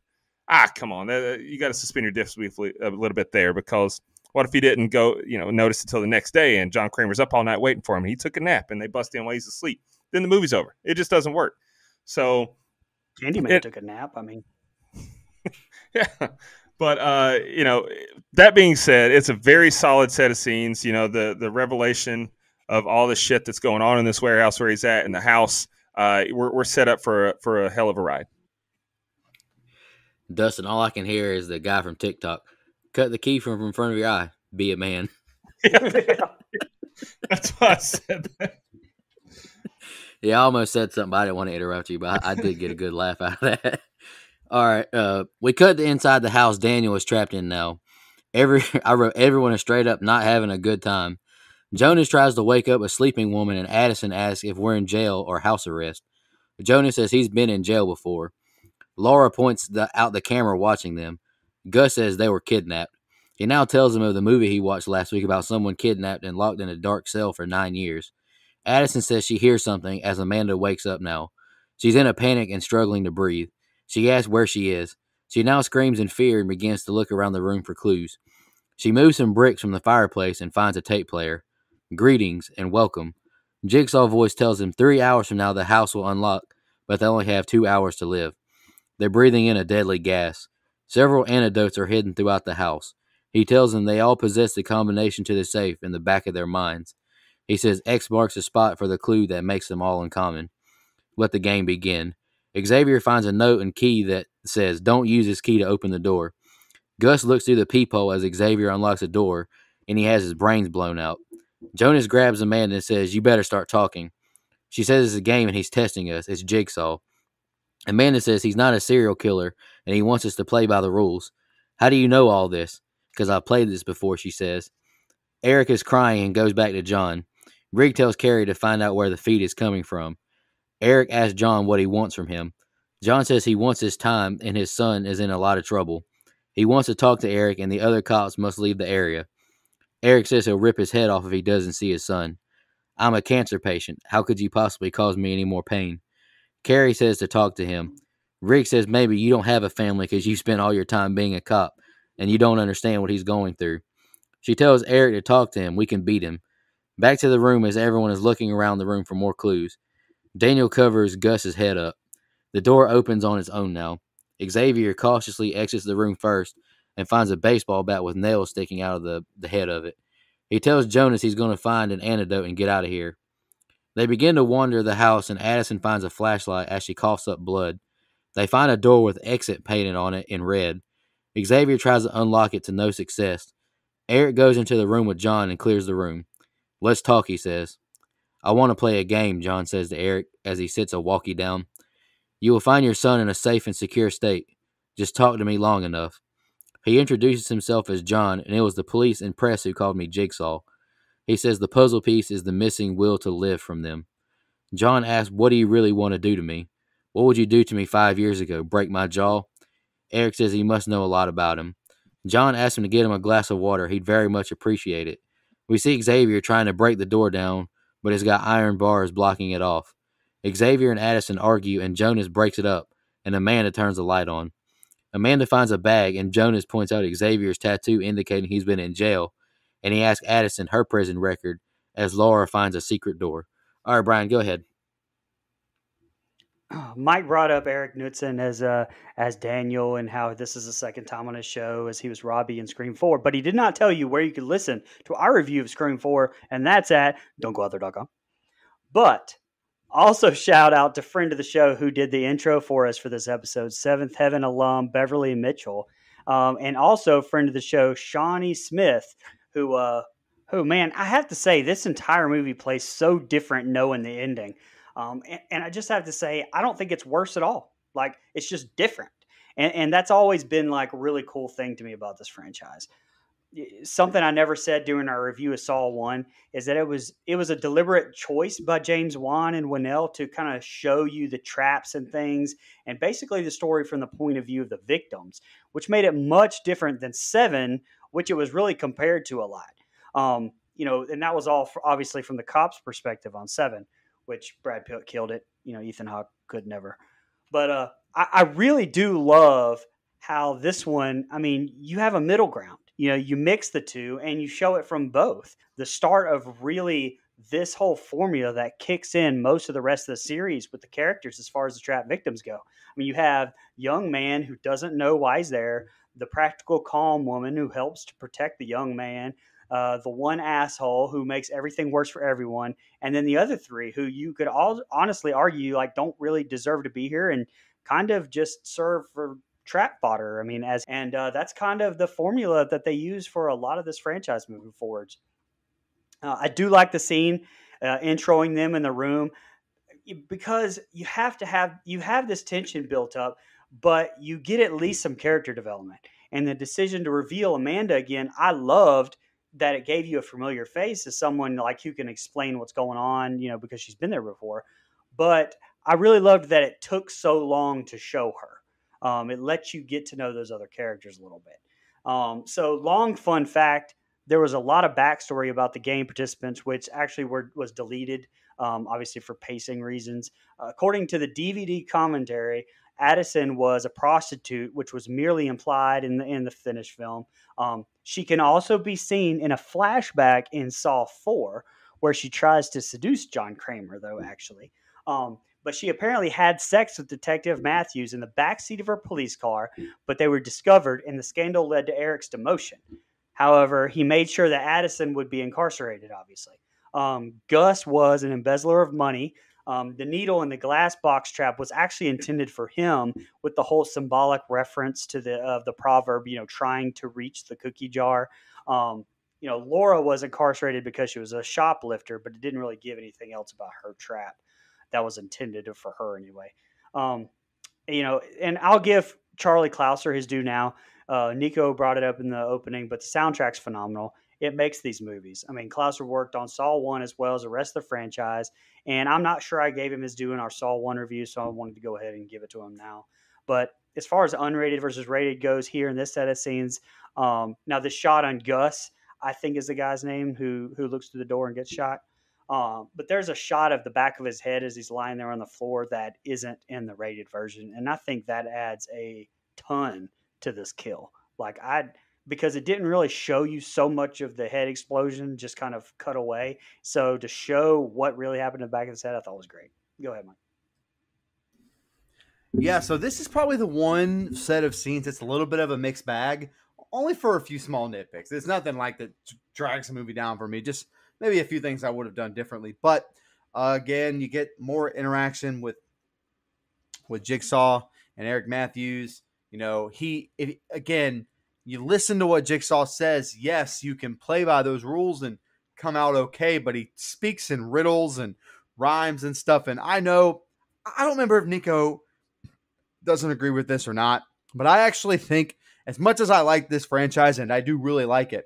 Come on. You got to suspend your disbelief a little bit there, because what if he didn't go, notice until the next day, and John Kramer's up all night waiting for him, and he took a nap and they bust in while he's asleep? Then the movie's over. It just doesn't work. So Candyman took a nap. I mean, yeah. But, that being said, it's a very solid set of scenes. The revelation of all the shit that's going on in this warehouse where he's at, in the house, we're set up for a hell of a ride. Dustin, all I can hear is the guy from TikTok. Cut the key from in front of your eye. Be a man. Yeah. That's why I said that. Yeah, I almost said something, but I didn't want to interrupt you, but I did get a good laugh out of that. All right, we cut to inside the house Daniel is trapped in now. I wrote, everyone is straight up not having a good time. Jonas tries to wake up a sleeping woman, and Addison asks if we're in jail or house arrest. Jonas says he's been in jail before. Laura points out the camera watching them. Gus says they were kidnapped. He now tells them of the movie he watched last week about someone kidnapped and locked in a dark cell for 9 years. Addison says she hears something as Amanda wakes up now. She's in a panic and struggling to breathe. She asks where she is. She now screams in fear and begins to look around the room for clues. She moves some bricks from the fireplace and finds a tape player. Greetings and welcome. Jigsaw voice tells them 3 hours from now the house will unlock, but they only have 2 hours to live. They're breathing in a deadly gas. Several antidotes are hidden throughout the house. He tells them they all possess the combination to the safe in the back of their minds. He says X marks the spot for the clue that makes them all in common. Let the game begin. Xavier finds a note and key that says, don't use this key to open the door. Gus looks through the peephole as Xavier unlocks the door, and he has his brains blown out. Jonas grabs Amanda and says, you better start talking. She says it's a game and he's testing us. It's Jigsaw. Amanda says he's not a serial killer, and he wants us to play by the rules. How do you know all this? Because I've played this before, she says. Eric is crying and goes back to John. Rigg tells Carrie to find out where the feed is coming from. Eric asks John what he wants from him. John says he wants his time and his son is in a lot of trouble. He wants to talk to Eric and the other cops must leave the area. Eric says he'll rip his head off if he doesn't see his son. I'm a cancer patient. How could you possibly cause me any more pain? Carrie says to talk to him. Rigg says maybe you don't have a family because you spent all your time being a cop and you don't understand what he's going through. She tells Eric to talk to him. We can beat him. Back to the room as everyone is looking around the room for more clues. Daniel covers Gus's head up. The door opens on its own now. Xavier cautiously exits the room first, and finds a baseball bat with nails sticking out of the head of it. He tells Jonas he's going to find an antidote and get out of here. They begin to wander the house, and Addison finds a flashlight as she coughs up blood. They find a door with exit painted on it in red. Xavier tries to unlock it to no success. Eric goes into the room with John and clears the room. Let's talk, he says. I want to play a game, John says to Eric as he sits a walkie down. You will find your son in a safe and secure state. Just talk to me long enough. He introduces himself as John, and it was the police and press who called me Jigsaw. He says the puzzle piece is the missing will to live from them. John asks, what do you really want to do to me? What would you do to me 5 years ago? Break my jaw? Eric says he must know a lot about him. John asks him to get him a glass of water. He'd very much appreciate it. We see Xavier trying to break the door down, but it's got iron bars blocking it off. Xavier and Addison argue, and Jonas breaks it up, and Amanda turns the light on. Amanda finds a bag, and Jonas points out Xavier's tattoo indicating he's been in jail, and he asks Addison her prison record as Laura finds a secret door. All right, Brian, go ahead. Mike brought up Eric Knudsen as Daniel and how this is the second time on his show as he was Robbie in Scream 4, but he did not tell you where you could listen to our review of Scream 4, and that's at don'tgoouthere.com. But also shout out to friend of the show who did the intro for us for this episode, Seventh Heaven alum Beverly Mitchell, and also friend of the show Shawnee Smith, who man, I have to say this entire movie plays so different knowing the ending. And I just have to say, I don't think it's worse at all. Like, it's just different. And that's always been like a really cool thing to me about this franchise. Something I never said during our review of Saw 1 is that it was a deliberate choice by James Wan and Winnell to kind of show you the traps and things, and basically the story from the point of view of the victims, which made it much different than 7, which it was really compared to a lot. And that was all obviously from the cops' perspective on 7. Which Brad Pitt killed it. Ethan Hawke could never. But I really do love how this one, you have a middle ground. You mix the two and you show it from both. The start of really this whole formula that kicks in most of the rest of the series with the characters as far as the trap victims go. You have young man who doesn't know why he's there, the practical calm woman who helps to protect the young man, the one asshole who makes everything worse for everyone, and then the other 3 who you could all honestly argue like don't really deserve to be here and kind of just serve for trap fodder. That's kind of the formula that they use for a lot of this franchise moving forwards. I do like the scene introing them in the room because you have this tension built up, but you get at least some character development. And the decision to reveal Amanda again, I loved that it gave you a familiar face as someone like who can explain what's going on, because she's been there before. But I really loved that it took so long to show her. It lets you get to know those other characters a little bit. So long fun fact, there was a lot of backstory about the game participants, which actually was deleted, obviously for pacing reasons. According to the DVD commentary, Addison was a prostitute, which was merely implied in the finished film. She can also be seen in a flashback in Saw 4, where she tries to seduce John Kramer, though, actually. But she apparently had sex with Detective Matthews in the backseat of her police car, but they were discovered, and the scandal led to Eric's demotion. However, he made sure that Addison would be incarcerated, obviously. Gus was an embezzler of money. The needle in the glass box trap was actually intended for him, with the whole symbolic reference to the proverb, trying to reach the cookie jar. Laura was incarcerated because she was a shoplifter, but it didn't really give anything else about her trap that was intended for her anyway. And I'll give Charlie Clouser his due now. Nico brought it up in the opening, but the soundtrack's phenomenal. It makes these movies. Clouser worked on Saw 1 as well as the rest of the franchise, and I'm not sure I gave him his due in our Saw 1 review, so I wanted to go ahead and give it to him now. But as far as unrated versus rated goes here in this set of scenes, now the shot on Gus, I think is the guy's name who looks through the door and gets shot. But there's a shot of the back of his head as he's lying there on the floor that isn't in the rated version, and I think that adds a ton to this kill. Because it didn't really show you so much of the head explosion, just kind of cut away. So to show what really happened in the back of his head, I thought was great. Go ahead, Mike. Yeah, so this is probably the one set of scenes that's a little bit of a mixed bag only for a few small nitpicks. It's nothing like that drags the movie down for me. Just maybe a few things I would have done differently. But again, you get more interaction with Jigsaw and Eric Matthews. You know, again, you listen to what Jigsaw says. Yes, you can play by those rules and come out okay, but he speaks in riddles and rhymes and stuff. And I don't remember if Nico doesn't agree with this or not, but I actually think, as much as I like this franchise, and I do really like it,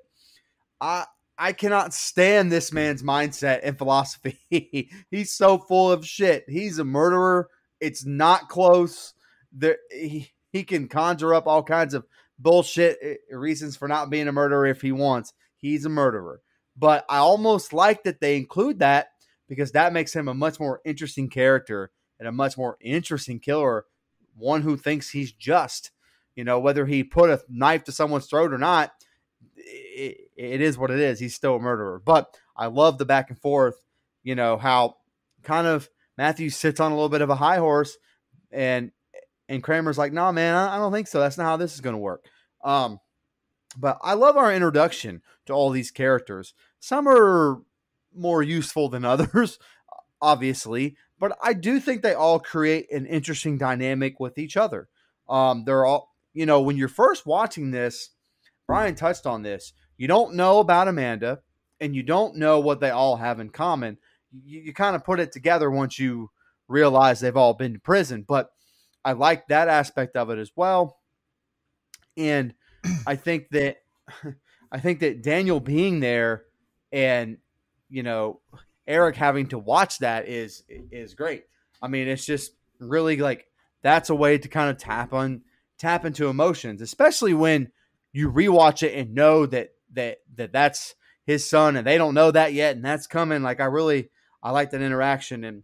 I cannot stand this man's mindset and philosophy. He's so full of shit. He's a murderer. It's not close. He can conjure up all kinds of bullshit reasons for not being a murderer if he wants. He's a murderer. But I almost like that they include that, because that makes him a much more interesting character and a much more interesting killer, one who thinks he's just. You know, whether he put a knife to someone's throat or not, it is what it is. He's still a murderer. But I love the back and forth, you know, how kind of Matthews sits on a little bit of a high horse, and Kramer's like, "No, man, I don't think so. That's not how this is going to work." But I love our introduction to all these characters. Some are more useful than others, obviously, but I do think they all create an interesting dynamic with each other. They're all, you know, when you're first watching this, Brian touched on this. You don't know about Amanda, and you don't know what they all have in common. You kind of put it together once you realize they've all been to prison. But I like that aspect of it as well. And I think that Daniel being there and, you know, Eric having to watch that is great. I mean, it's just really like, that's a way to kind of tap into emotions, especially when you rewatch it and know that's his son and they don't know that yet, and that's coming. Like, I like that interaction. And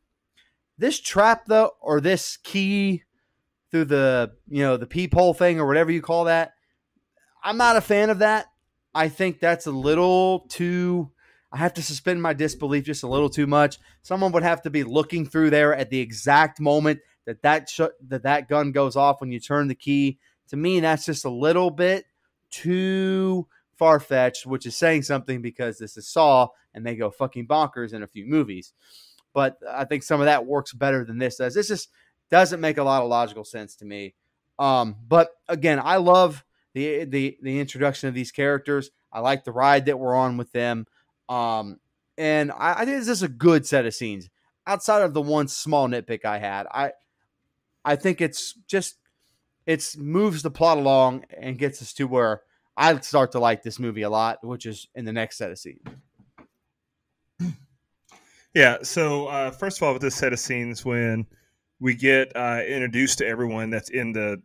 this trap, though, or this key through the, you know, the peephole thing or whatever you call that, I'm not a fan of that. I think that's a little too, I have to suspend my disbelief just a little too much. Someone would have to be looking through there at the exact moment that gun goes off when you turn the key. To me, that's just a little bit too far-fetched, which is saying something, because this is Saw and they go fucking bonkers in a few movies. But I think some of that works better than this does. This just doesn't make a lot of logical sense to me. But again, I love the introduction of these characters. I like the ride that we're on with them. And I think this is a good set of scenes. Outside of the one small nitpick I had, I think it moves the plot along and gets us to where I start to like this movie a lot, which is in the next set of scenes. Yeah. So first of all, with this set of scenes, when we get introduced to everyone that's in the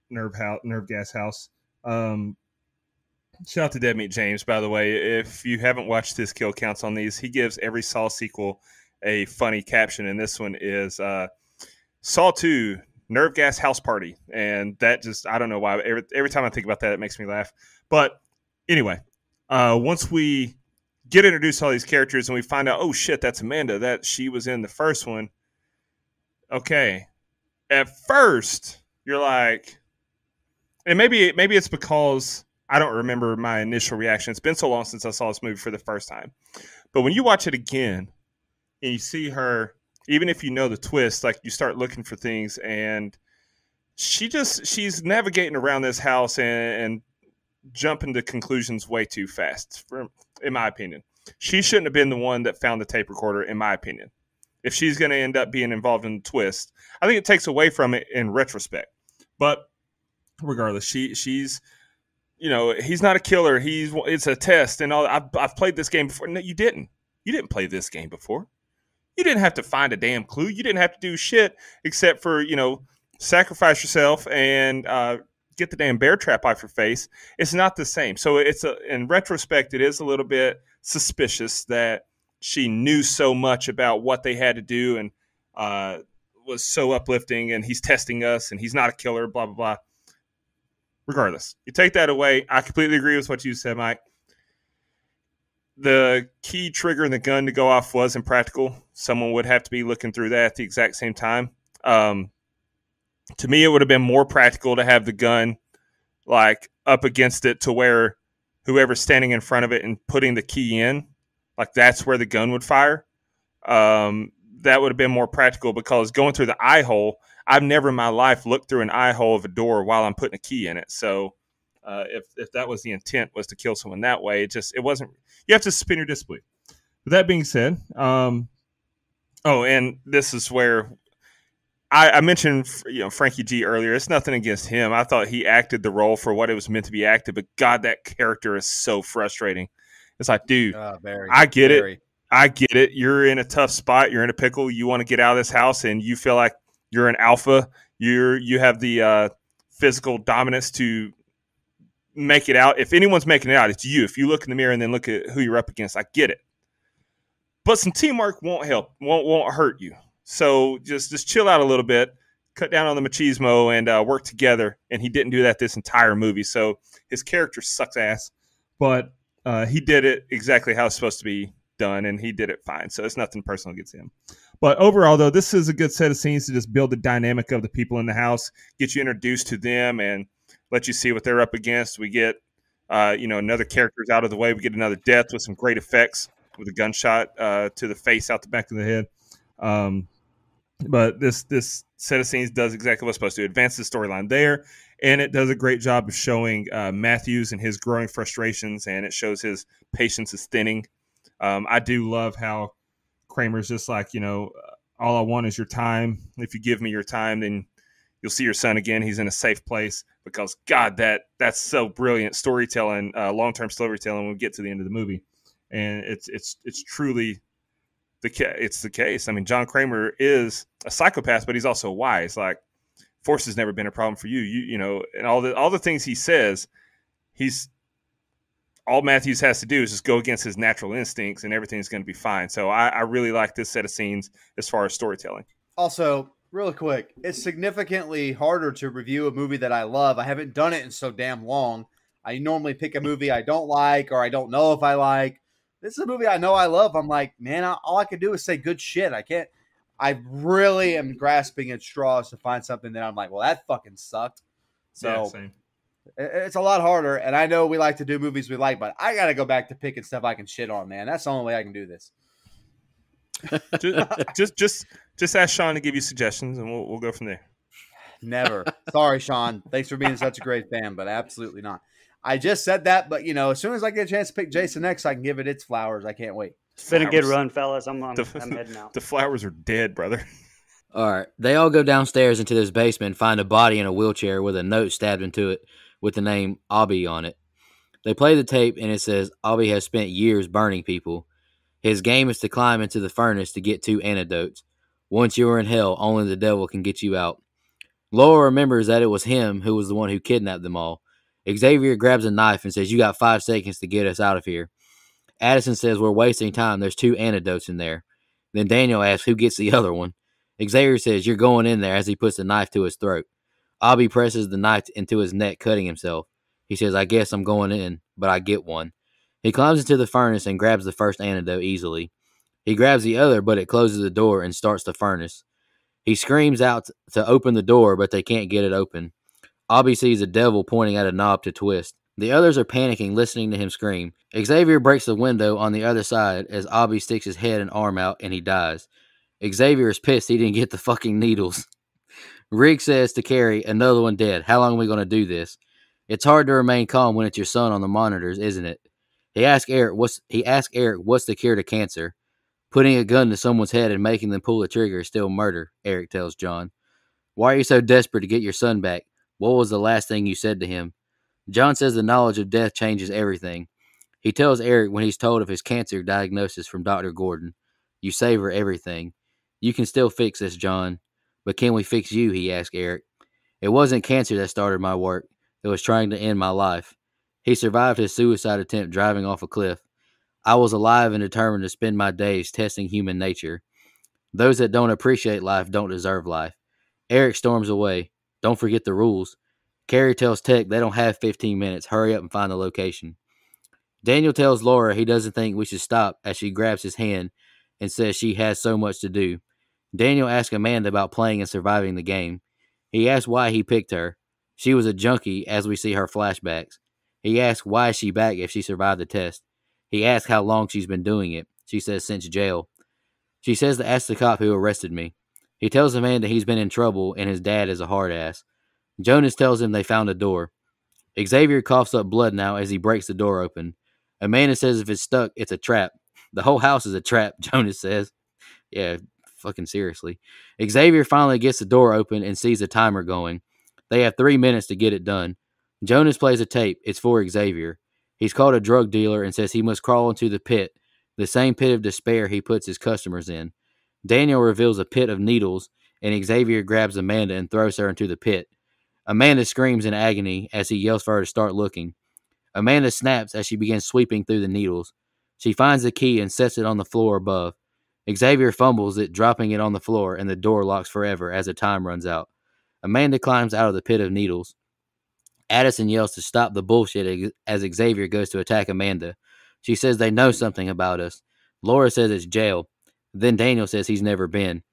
nerve gas house. Shout out to Dead Meat James, by the way. If you haven't watched his kill counts on these, he gives every Saw sequel a funny caption, and this one is Saw 2 Nerve Gas House Party. And that just, I don't know why. Every time I think about that, it makes me laugh. But anyway, once we get introduced to all these characters and we find out, oh shit, that's Amanda, that she was in the first one. Okay. At first, you're like, and maybe it's because I don't remember my initial reaction. It's been so long since I saw this movie for the first time. But when you watch it again and you see her, even if you know the twist, like, you start looking for things, and she's navigating around this house and jumping to conclusions way too fast, in my opinion. She shouldn't have been the one that found the tape recorder, in my opinion. If she's going to end up being involved in the twist, I think it takes away from it in retrospect. But regardless, she's, you know, he's not a killer. It's a test and all. I've played this game before. No, you didn't. You didn't play this game before. You didn't have to find a damn clue. You didn't have to do shit except for, you know, sacrifice yourself and get the damn bear trap off your face. It's not the same. So in retrospect, it is a little bit suspicious that she knew so much about what they had to do and was so uplifting, and he's testing us and he's not a killer, blah, blah, blah. Regardless, you take that away. I completely agree with what you said, Mike. The key trigger and the gun to go off was impractical. Someone would have to be looking through that at the exact same time. To me, it would have been more practical to have the gun like up against it to where whoever's standing in front of it and putting the key in, like that's where the gun would fire. That would have been more practical, because going through the eye hole, I've never in my life looked through an eye hole of a door while I'm putting a key in it. So if that was the intent, was to kill someone that way, it wasn't. You have to suspend your disbelief. With that being said, and this is where I mentioned, Frankie G earlier. It's nothing against him. I thought he acted the role for what it was meant to be acted, but God, that character is so frustrating. It's like, dude, I get it. I get it. You're in a tough spot. You're in a pickle. You want to get out of this house, and you feel like you're an alpha. You have the physical dominance to make it out. If anyone's making it out, it's you. If you look in the mirror and then look at who you're up against, I get it. But some teamwork won't help. Won't hurt you. So just chill out a little bit, cut down on the machismo, and work together. And he didn't do that this entire movie. So his character sucks ass, but he did it exactly how it's supposed to be done, and he did it fine. So it's nothing personal against him. But overall, though, this is a good set of scenes to just build the dynamic of the people in the house, get you introduced to them, and let you see what they're up against. We get, another character's out of the way. We get another death with some great effects with a gunshot to the face out the back of the head. But this set of scenes does exactly what's supposed to. Advance the storyline there, and it does a great job of showing Matthews and his growing frustrations, and it shows his patience is thinning. I do love how Kramer's just like, all I want is your time. If you give me your time, then you'll see your son again. He's in a safe place. Because God, that's so brilliant storytelling, long-term storytelling when we get to the end of the movie, and it's truly the case. I mean, John Kramer is a psychopath, but he's also wise. Like, force has never been a problem for you. You know, and all the things he says, all Matthews has to do is just go against his natural instincts, and everything's going to be fine. So I really like this set of scenes as far as storytelling. Also, really quick, it's significantly harder to review a movie that I love. I haven't done it in so damn long. I normally pick a movie I don't like or I don't know if I like. This is a movie I know I love. I'm like, man, all I can do is say good shit. I really am grasping at straws to find something that I'm like, well, that fucking sucked. So Yeah, same. It's a lot harder, and I know we like to do movies we like, but I got to go back to picking stuff I can shit on, man. That's the only way I can do this. just ask Sean to give you suggestions, and we'll go from there. Never. Sorry, Sean. Thanks for being such a great fan, but absolutely not. I just said that, but as soon as I get a chance to pick Jason X, I can give it its flowers. I can't wait. It's been a good run, fellas. I'm heading out. The flowers are dead, brother. All right. They all go downstairs into this basement and find a body in a wheelchair with a note stabbed into it with the name Obby on it. They play the tape, and it says Obby has spent years burning people. His game is to climb into the furnace to get 2 antidotes. Once you are in hell, only the devil can get you out. Laura remembers that it was him who was the one who kidnapped them all. Xavier grabs a knife and says, "You got 5 seconds to get us out of here." Addison says, "We're wasting time. There's 2 antidotes in there." Then Daniel asks who gets the other one. Xavier says, "You're going in there," as he puts the knife to his throat. Obby presses the knife into his neck, cutting himself. He says, "I guess I'm going in, but I get one." He climbs into the furnace and grabs the first antidote easily. He grabs the other, but it closes the door and starts the furnace. He screams out to open the door, but they can't get it open. Obby sees a devil pointing at a knob to twist. The others are panicking, listening to him scream. Xavier breaks the window on the other side as Obby sticks his head and arm out, and he dies. Xavier is pissed he didn't get the fucking needles. Rick says to Carrie, "Another one dead. How long are we going to do this?" It's hard to remain calm when it's your son on the monitors, isn't it? He asks Eric, what's the cure to cancer? Putting a gun to someone's head and making them pull the trigger is still murder, Eric tells John. Why are you so desperate to get your son back? What was the last thing you said to him? John says the knowledge of death changes everything. He tells Eric when he's told of his cancer diagnosis from Dr. Gordon. You savor everything. You can still fix this, John. But can we fix you? He asked Eric. It wasn't cancer that started my work. It was trying to end my life. He survived his suicide attempt driving off a cliff. I was alive and determined to spend my days testing human nature. Those that don't appreciate life don't deserve life. Eric storms away. Don't forget the rules. Carrie tells Tech they don't have 15 minutes. Hurry up and find the location. Daniel tells Laura he doesn't think we should stop as she grabs his hand and says she has so much to do. Daniel asks Amanda about playing and surviving the game. He asks why he picked her. She was a junkie, as we see her flashbacks. He asks why is she back if she survived the test. He asks how long she's been doing it. She says since jail. She says to ask the cop who arrested me. He tells Amanda he's been in trouble and his dad is a hard ass. Jonas tells him they found a door. Xavier coughs up blood now as he breaks the door open. Amanda says if it's stuck, it's a trap. The whole house is a trap, Jonas says. Yeah, fucking seriously. Xavier finally gets the door open and sees the timer going. They have 3 minutes to get it done. Jonas plays a tape. It's for Xavier. He's called a drug dealer and says he must crawl into the pit, the same pit of despair he puts his customers in. Daniel reveals a pit of needles, and Xavier grabs Amanda and throws her into the pit. Amanda screams in agony as he yells for her to start looking. Amanda snaps as she begins sweeping through the needles. She finds the key and sets it on the floor above. Xavier fumbles it, dropping it on the floor, and the door locks forever as the time runs out. Amanda climbs out of the pit of needles. Addison yells to stop the bullshit as Xavier goes to attack Amanda. She says they know something about us. Laura says it's jail. Then Daniel says he's never been.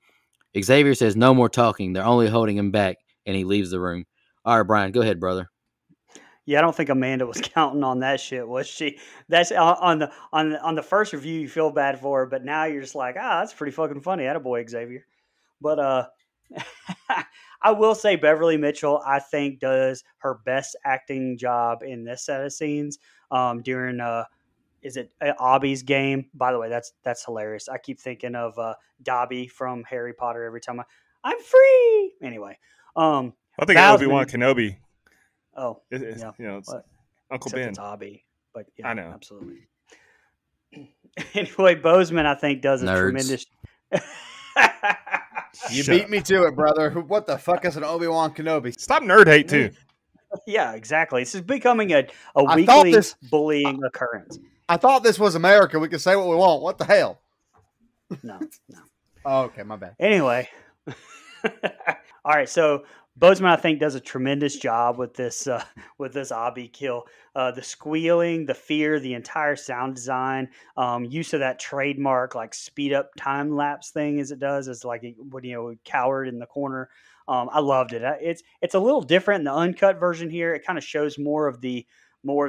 Xavier says no more talking. They're only holding him back, and he leaves the room. All right, Brian, go ahead, brother. Yeah, I don't think Amanda was counting on that shit, was she? That's on the first review, you feel bad for her, but now you're just like, that's pretty fucking funny. Attaboy, Xavier. But I will say Beverly Mitchell, I think, does her best acting job in this set of scenes during is it Abby's game? By the way, that's hilarious. I keep thinking of Dobby from Harry Potter every time I'm free. Anyway, I think Obi-Wan Kenobi. Oh, it's Uncle Ben. It's Abby, but yeah, I know, absolutely. Anyway, Bozeman, I think, does a Nerds. tremendous. You beat me to it, brother. What the fuck is an Obi-Wan Kenobi? Stop nerd hate too. Yeah, exactly. This is becoming a weekly bullying occurrence. I thought this was America. We could say what we want. What the hell? No. Oh, okay, my bad. Anyway. All right, so Bozeman, I think, does a tremendous job with this Abby kill. The squealing, the fear, the entire sound design, use of that trademark like speed up time lapse thing as it does, as like when cowered in the corner. I loved it. It's a little different in the uncut version here. It kind of shows more of the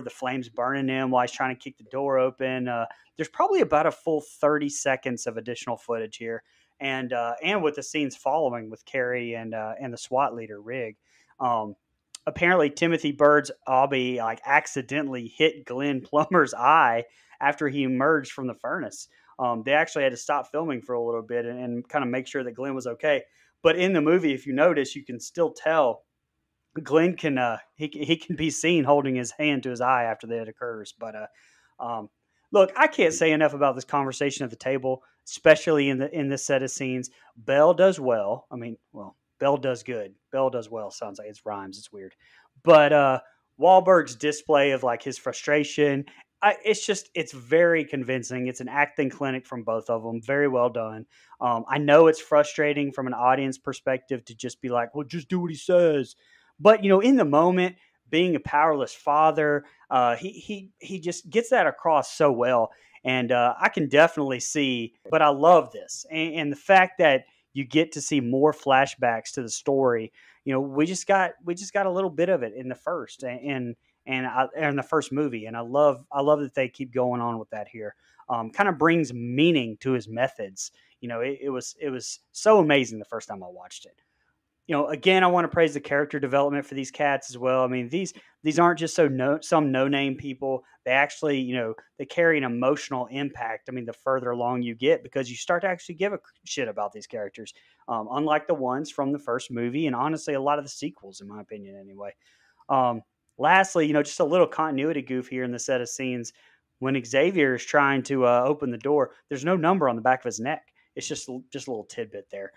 flames burning him while he's trying to kick the door open. There's probably about a full 30 seconds of additional footage here. And with the scenes following with Carrie and the SWAT leader Rig, apparently Timothy Bird's Abby like accidentally hit Glenn Plummer's eye after he emerged from the furnace. They actually had to stop filming for a little bit and kind of make sure that Glenn was okay. But in the movie, if you notice, you can still tell Glenn can he can be seen holding his hand to his eye after that occurs. But look, I can't say enough about this conversation at the table, especially in this set of scenes. Bell does well. I mean, well, Bell does good. Bell does well. Sounds like it rhymes. It's weird. But Wahlberg's display of like his frustration, it's very convincing. It's an acting clinic from both of them. Very well done. I know it's frustrating from an audience perspective to just be like, well, just do what he says. But, in the moment, being a powerless father, he just gets that across so well. And I can definitely see, but I love this. And the fact that you get to see more flashbacks to the story, we just got a little bit of it in the first and the first movie. And I love that they keep going on with that here. Kind of brings meaning to his methods. It was so amazing the first time I watched it. Again, I want to praise the character development for these cats as well. I mean, these aren't just some no-name people. They actually, they carry an emotional impact. I mean, the further along you get, because you start to actually give a shit about these characters, unlike the ones from the first movie, and honestly, a lot of the sequels, in my opinion, anyway. Lastly, just a little continuity goof here in the set of scenes. When Xavier is trying to open the door, there's no number on the back of his neck. It's just a little tidbit there.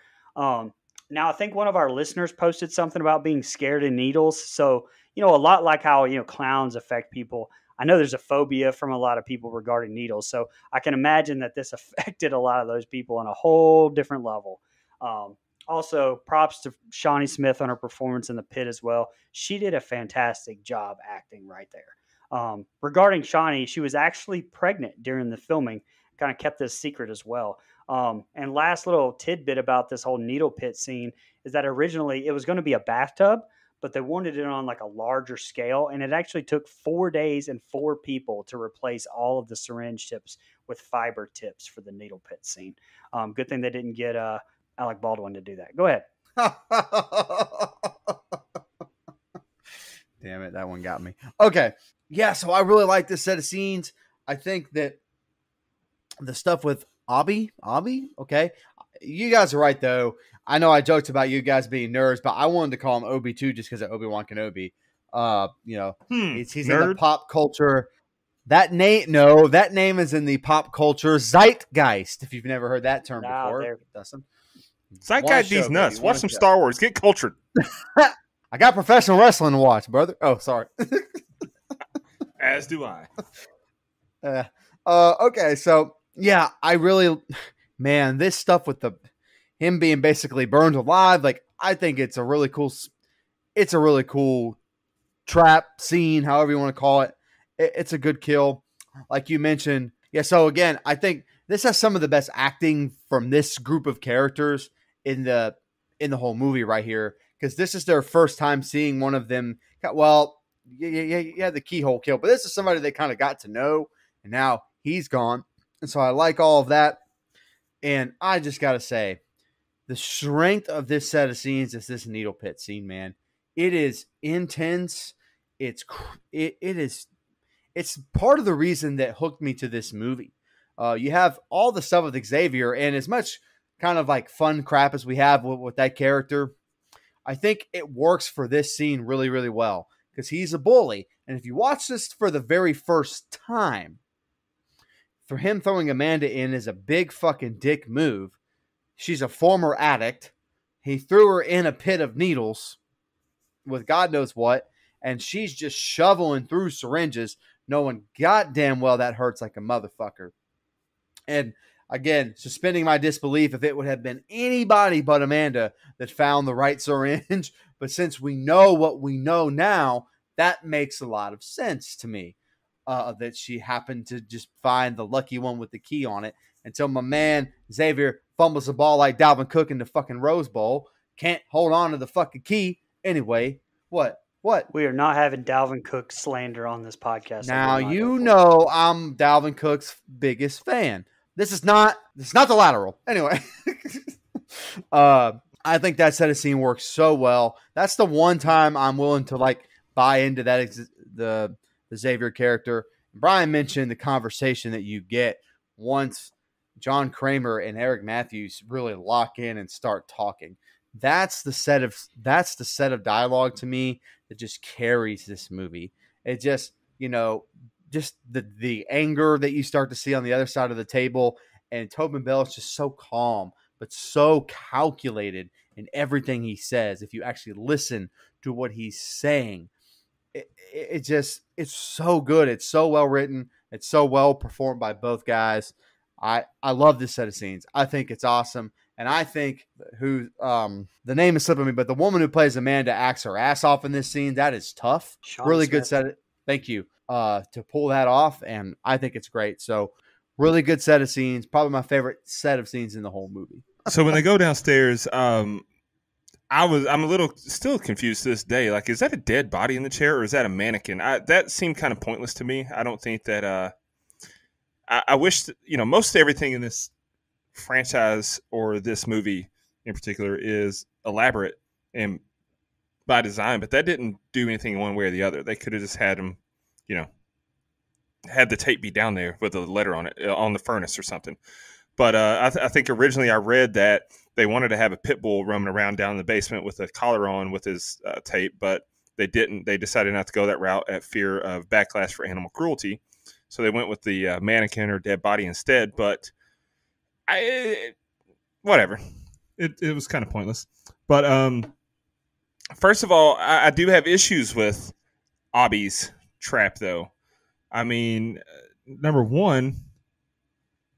Now, I think one of our listeners posted something about being scared of needles. So, a lot like how, clowns affect people. I know there's a phobia from a lot of people regarding needles. So I can imagine that this affected a lot of those people on a whole different level. Also, props to Shawnee Smith on her performance in the pit as well. She did a fantastic job acting right there. Regarding Shawnee, she was actually pregnant during the filming. Kind of kept this secret as well. And last little tidbit about this whole needle pit scene is that originally it was going to be a bathtub, but they wanted it on like a larger scale. And it actually took 4 days and 4 people to replace all of the syringe tips with fiber tips for the needle pit scene. Good thing they didn't get Alec Baldwin to do that. Go ahead. Damn it, that one got me. Okay. Yeah, so I really like this set of scenes. I think that the stuff with Abby, okay. You guys are right, though. I know I joked about you guys being nerds, but I wanted to call him Obi too, just because of Obi-Wan Kenobi. He's in the pop culture. That name is in the pop culture zeitgeist. If you've never heard that term before, Dustin. Zeitgeist these nuts. Watch some Star Wars. Get cultured. I got professional wrestling to watch, brother. Oh, sorry. As do I. Okay, so yeah, I really, man, this stuff with him being basically burned alive, like I think it's a really cool trap scene, however you want to call it. It's a good kill, like you mentioned. Yeah, so again, I think this has some of the best acting from this group of characters in the whole movie right here, because this is their first time seeing one of them. Well, yeah, the keyhole kill, but this is somebody they kind of got to know, and now he's gone, and so I like all of that. And I just gotta say, the strength of this set of scenes is this needle pit scene, man. It is intense. It's part of the reason that hooked me to this movie. You have all the stuff with Xavier, and as much kind of like fun crap as we have with that character, I think it works for this scene really, really well, because he's a bully. And if you watch this for the very first time, for him throwing Amanda in is a big fucking dick move. She's a former addict. He threw her in a pit of needles with God knows what, and she's just shoveling through syringes, knowing goddamn well that hurts like a motherfucker. And again, suspending my disbelief if it would have been anybody but Amanda that found the right syringe. But since we know what we know now, that makes a lot of sense to me. That she happened to just find the lucky one with the key on it, until my man Xavier fumbles the ball like Dalvin Cook in the fucking Rose Bowl. Can't hold on to the fucking key. Anyway, what? We are not having Dalvin Cook slander on this podcast. Now you know I'm Dalvin Cook's biggest fan. This is not the lateral. Anyway, I think that set of scene works so well. That's the one time I'm willing to like buy into that the Xavier character. Brian mentioned the conversation that you get once John Kramer and Eric Matthews really lock in and start talking. That's the set of dialogue to me that just carries this movie. It just, just the anger that you start to see on the other side of the table, and Tobin Bell is just so calm but so calculated in everything he says. If you actually listen to what he's saying, it's so good. It's so well written. It's so well performed by both guys. I love this set of scenes. I think it's awesome. And I think the name is slipping me, but the woman who plays Amanda acts her ass off in this scene. That is tough. Really good set. Thank you to pull that off. And I think it's great. So really good set of scenes. Probably my favorite set of scenes in the whole movie. So when they go downstairs, I'm a little still confused to this day. Like, is that a dead body in the chair, or is that a mannequin? That seemed kind of pointless to me. I don't think that. I wish most everything in this franchise or this movie in particular is elaborate and by design, but that didn't do anything one way or the other. They could have just had him, had the tape be down there with a letter on it on the furnace or something. But I think originally I read that they wanted to have a pit bull roaming around down in the basement with a collar on with his tape, but they didn't. They decided not to go that route at fear of backlash for animal cruelty. So they went with the mannequin or dead body instead. But whatever. It was kind of pointless. But first of all, I do have issues with Abby's trap, though. I mean, number one,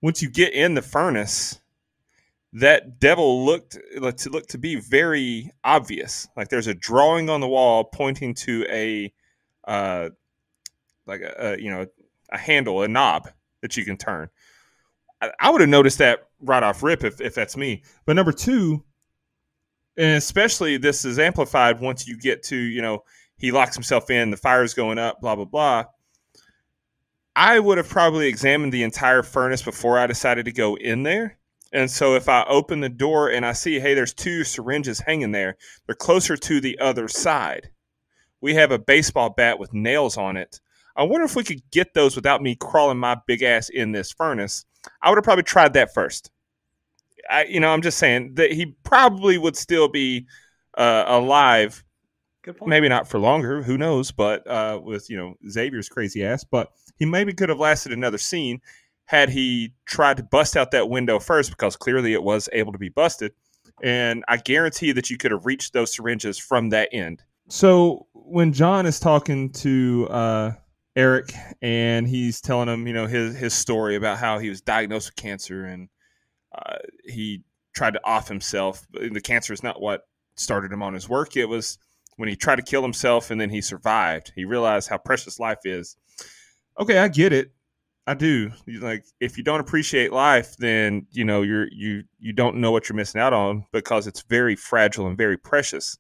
once you get in the furnace, that devil looked to be very obvious. Like there's a drawing on the wall pointing to a handle, a knob that you can turn. I would have noticed that right off rip if that's me. But number two, And especially this is amplified once you get to, he locks himself in, the fire's going up, blah, blah, blah. I would have probably examined the entire furnace before I decided to go in there. And so if I open the door and I see, hey, there's 2 syringes hanging there, they're closer to the other side. We have a baseball bat with nails on it. I wonder if we could get those without me crawling my big ass in this furnace. I would have probably tried that first. I'm just saying that he probably would still be alive. Good point. Maybe not for longer. Who knows? But with, Xavier's crazy ass. But he maybe could have lasted another scene had he tried to bust out that window first, because clearly it was able to be busted. And I guarantee that you could have reached those syringes from that end. So when John is talking to Eric and he's telling him, his story about how he was diagnosed with cancer and he tried to off himself. The cancer is not what started him on his work. It was when he tried to kill himself and then he survived. He realized how precious life is. Okay, I get it. I do. Like, if you don't appreciate life, then you don't know what you're missing out on, because it's very fragile and very precious.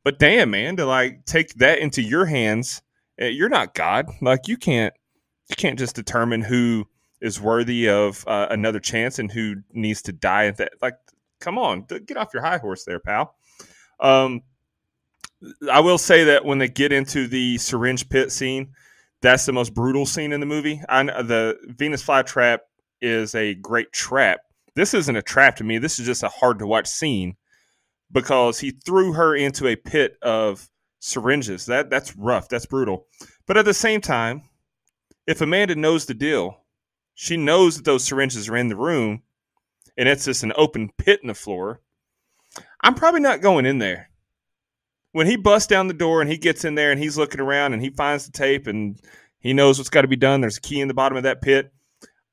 But damn, man, to take that into your hands, you're not God. Like, you can't just determine who is worthy of another chance and who needs to die. Come on, get off your high horse there, pal. I will say that when they get into the syringe pit scene, that's the most brutal scene in the movie. The Venus flytrap is a great trap. This isn't a trap to me. This is just a hard to watch scene, because he threw her into a pit of syringes. That's rough. That's brutal. But at the same time, if Amanda knows the deal, she knows that those syringes are in the room and it's just an open pit in the floor, I'm probably not going in there. When he busts down the door and he gets in there and he's looking around and he finds the tape and he knows what's got to be done, there's a key in the bottom of that pit,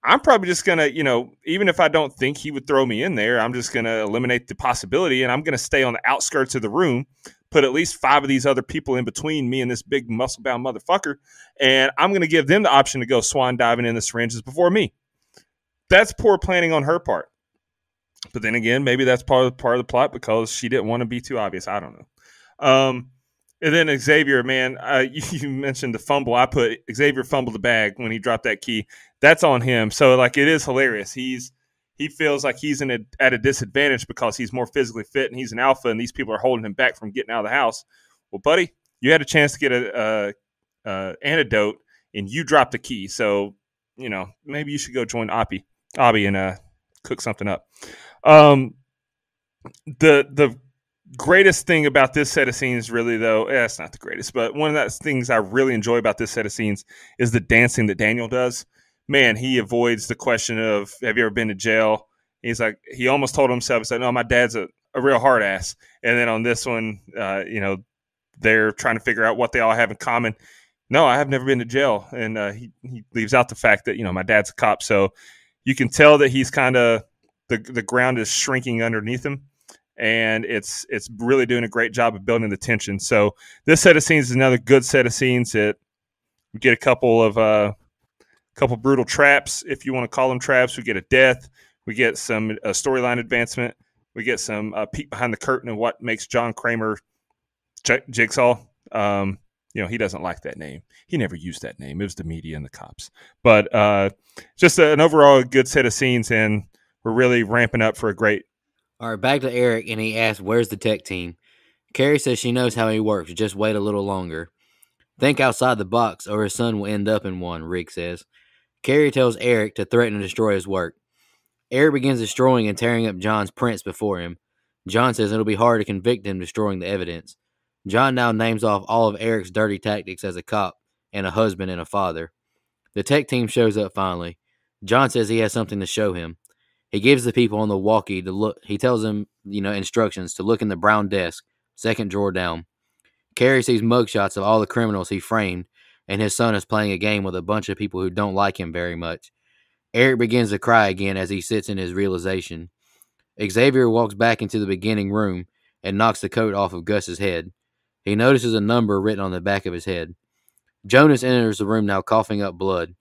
I'm probably just going to, even if I don't think he would throw me in there, I'm just going to eliminate the possibility, and I'm going to stay on the outskirts of the room, put at least 5 of these other people in between me and this big muscle-bound motherfucker, and I'm going to give them the option to go swan diving in the syringes before me. That's poor planning on her part. But then again, maybe that's part of the plot, because she didn't want to be too obvious. I don't know. And then Xavier, man, you mentioned the fumble. I put Xavier fumbled the bag when he dropped that key. That's on him. So it is hilarious. He feels like he's at a disadvantage because he's more physically fit and he's an alpha, and these people are holding him back from getting out of the house. Well, buddy, you had a chance to get a antidote and you dropped the key. So, maybe you should go join Abby and cook something up. The greatest thing about this set of scenes, really, though, it's not the greatest, but one of the things I really enjoy about this set of scenes is the dancing that Daniel does. Man, he avoids the question of, have you ever been to jail? He's like, he almost told himself, he's like, no, my dad's a real hard ass. And then on this one, they're trying to figure out what they all have in common. No, I have never been to jail. And he leaves out the fact that, my dad's a cop. So you can tell that he's kind of, the ground is shrinking underneath him. And it's really doing a great job of building the tension. So this set of scenes is another good set of scenes that we get a couple brutal traps, if you want to call them traps. We get a death. We get some storyline advancement. We get some peek behind the curtain of what makes John Kramer Jigsaw. He doesn't like that name. He never used that name. It was the media and the cops. But just an overall good set of scenes, and we're really ramping up for a great. All right, back to Eric, and he asks, where's the tech team? Carrie says she knows how he works. Just wait a little longer. Think outside the box, or his son will end up in one, Rick says. Carrie tells Eric to threaten to destroy his work. Eric begins destroying and tearing up John's prints before him. John says it'll be hard to convict him destroying the evidence. John now names off all of Eric's dirty tactics as a cop and a husband and a father. The tech team shows up finally. John says he has something to show him. He gives the people on the walkie to look. He tells them, instructions to look in the brown desk, second drawer down. Carrie sees mugshots of all the criminals he framed, and his son is playing a game with a bunch of people who don't like him very much. Eric begins to cry again as he sits in his realization. Xavier walks back into the beginning room and knocks the coat off of Gus's head. He notices a number written on the back of his head. Jonas enters the room now coughing up blood.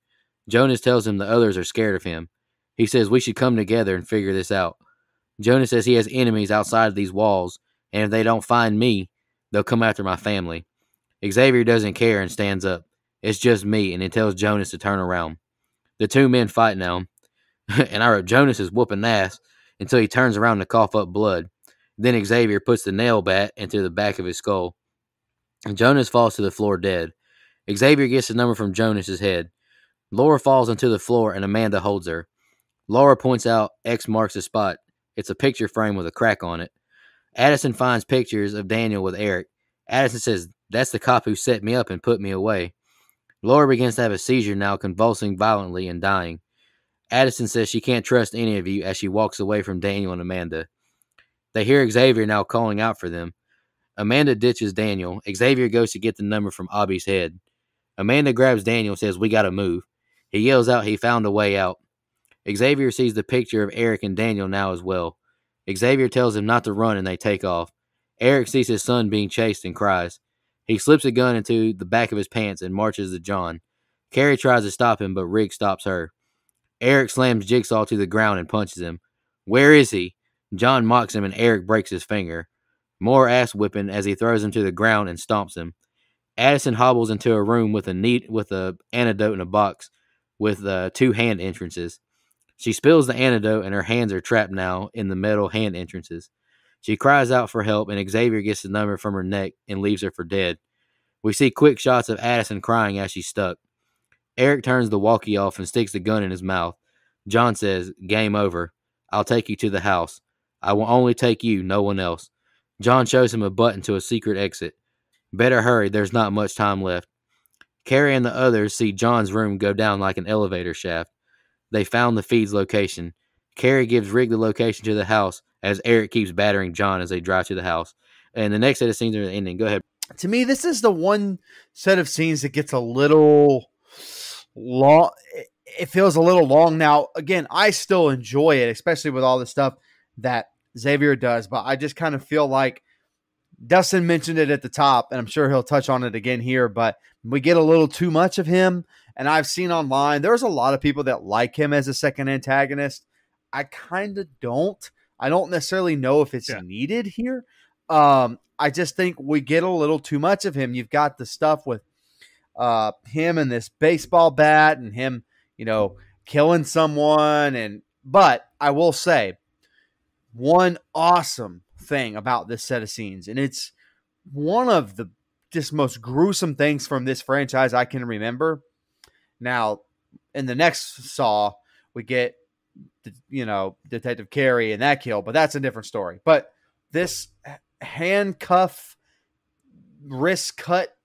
Jonas tells him the others are scared of him. He says we should come together and figure this out. Jonas says he has enemies outside of these walls, and if they don't find me, they'll come after my family. Xavier doesn't care and stands up. It's just me, and he tells Jonas to turn around. The two men fight now, and I wrote, Jonas is whooping ass until he turns around to cough up blood. Then Xavier puts the nail bat into the back of his skull. And Jonas falls to the floor dead. Xavier gets the number from Jonas's head. Laura falls onto the floor, and Amanda holds her. Laura points out X marks the spot. It's a picture frame with a crack on it. Addison finds pictures of Daniel with Eric. Addison says, that's the cop who set me up and put me away. Laura begins to have a seizure now, convulsing violently and dying. Addison says she can't trust any of you as she walks away from Daniel and Amanda. They hear Xavier now calling out for them. Amanda ditches Daniel. Xavier goes to get the number from Abby's head. Amanda grabs Daniel and says, we gotta move. He yells out he found a way out. Xavier sees the picture of Eric and Daniel now as well. Xavier tells him not to run and they take off. Eric sees his son being chased and cries. He slips a gun into the back of his pants and marches to John. Carrie tries to stop him, but Riggs stops her. Eric slams Jigsaw to the ground and punches him. Where is he? John mocks him and Eric breaks his finger. More ass whipping as he throws him to the ground and stomps him. Addison hobbles into a room with a antidote in a box with 2 hand entrances. She spills the antidote and her hands are trapped now in the metal hand entrances. She cries out for help and Xavier gets the number from her neck and leaves her for dead. We see quick shots of Addison crying as she's stuck. Eric turns the walkie off and sticks the gun in his mouth. John says, game over. I'll take you to the house. I will only take you, no one else. John shows him a button to a secret exit. Better hurry, there's not much time left. Carrie and the others see John's room go down like an elevator shaft. They found the feed's location. Carrie gives Rig the location to the house as Eric keeps battering John as they drive to the house. And the next set of scenes are the ending. Go ahead. To me, this is the one set of scenes that gets a little long. It feels a little long. Now, again, I still enjoy it, especially with all the stuff that Xavier does, but I just kind of feel like Dustin mentioned it at the top, and I'm sure he'll touch on it again here, but we get a little too much of him. And I've seen online, there's a lot of people that like him as a second antagonist. I kind of don't. I don't necessarily know if it's needed here. I just think we get a little too much of him. You've got the stuff with him and this baseball bat and him, killing someone. But I will say one awesome thing about this set of scenes, and it's one of the just most gruesome things from this franchise I can remember. Now, in the next Saw, we get, Detective Carey and that kill, but that's a different story. But this handcuff, wrist cut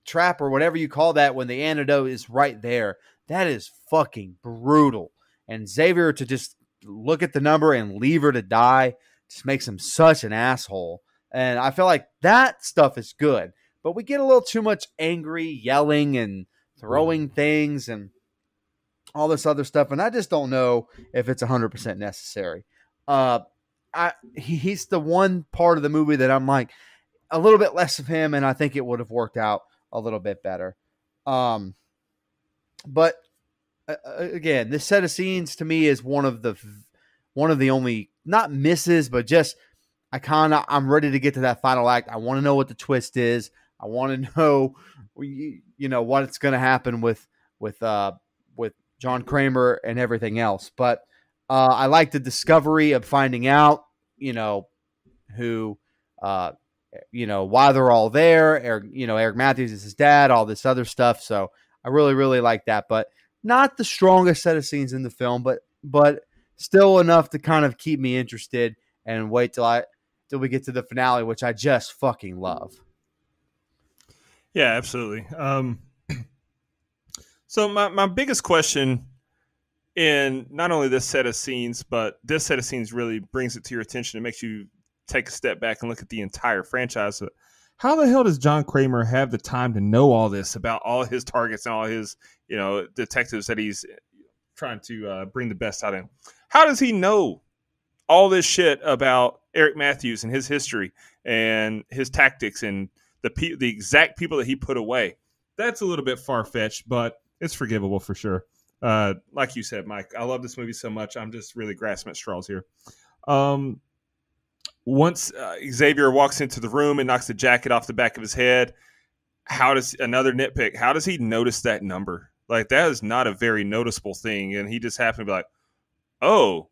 trap, or whatever you call that, when the antidote is right there, that is fucking brutal. And Xavier to just look at the number and leave her to die just makes him such an asshole. And I feel like that stuff is good, but we get a little too much angry yelling and throwing things and all this other stuff. And I just don't know if it's 100% necessary. He's the one part of the movie that I'm like a little bit less of him. And I think it would have worked out a little bit better. But again, this set of scenes to me is one of the only, not misses, but just, I'm ready to get to that final act. I want to know what the twist is. I want to know, what's going to happen with John Kramer and everything else. But I like the discovery of finding out, who, why they're all there. Eric Matthews is his dad, all this other stuff. So I really, really like that. But not the strongest set of scenes in the film, but still enough to kind of keep me interested and wait till we get to the finale, which I just fucking love. Yeah, absolutely. So my biggest question in not only this set of scenes, but this set of scenes really brings it to your attention. It makes you take a step back and look at the entire franchise. How the hell does John Kramer have the time to know all this about all his targets and all his, detectives that he's trying to bring the best out of him? How does he know all this shit about Eric Matthews and his history and his tactics and the exact people that he put away? That's a little bit far-fetched, but it's forgivable for sure. Like you said, Mike, I love this movie so much. I'm just really grasping at straws here. One once Xavier walks into the room and knocks the jacket off the back of his head, how does he notice that number? Like, that is not a very noticeable thing. And he just happened to be like, oh,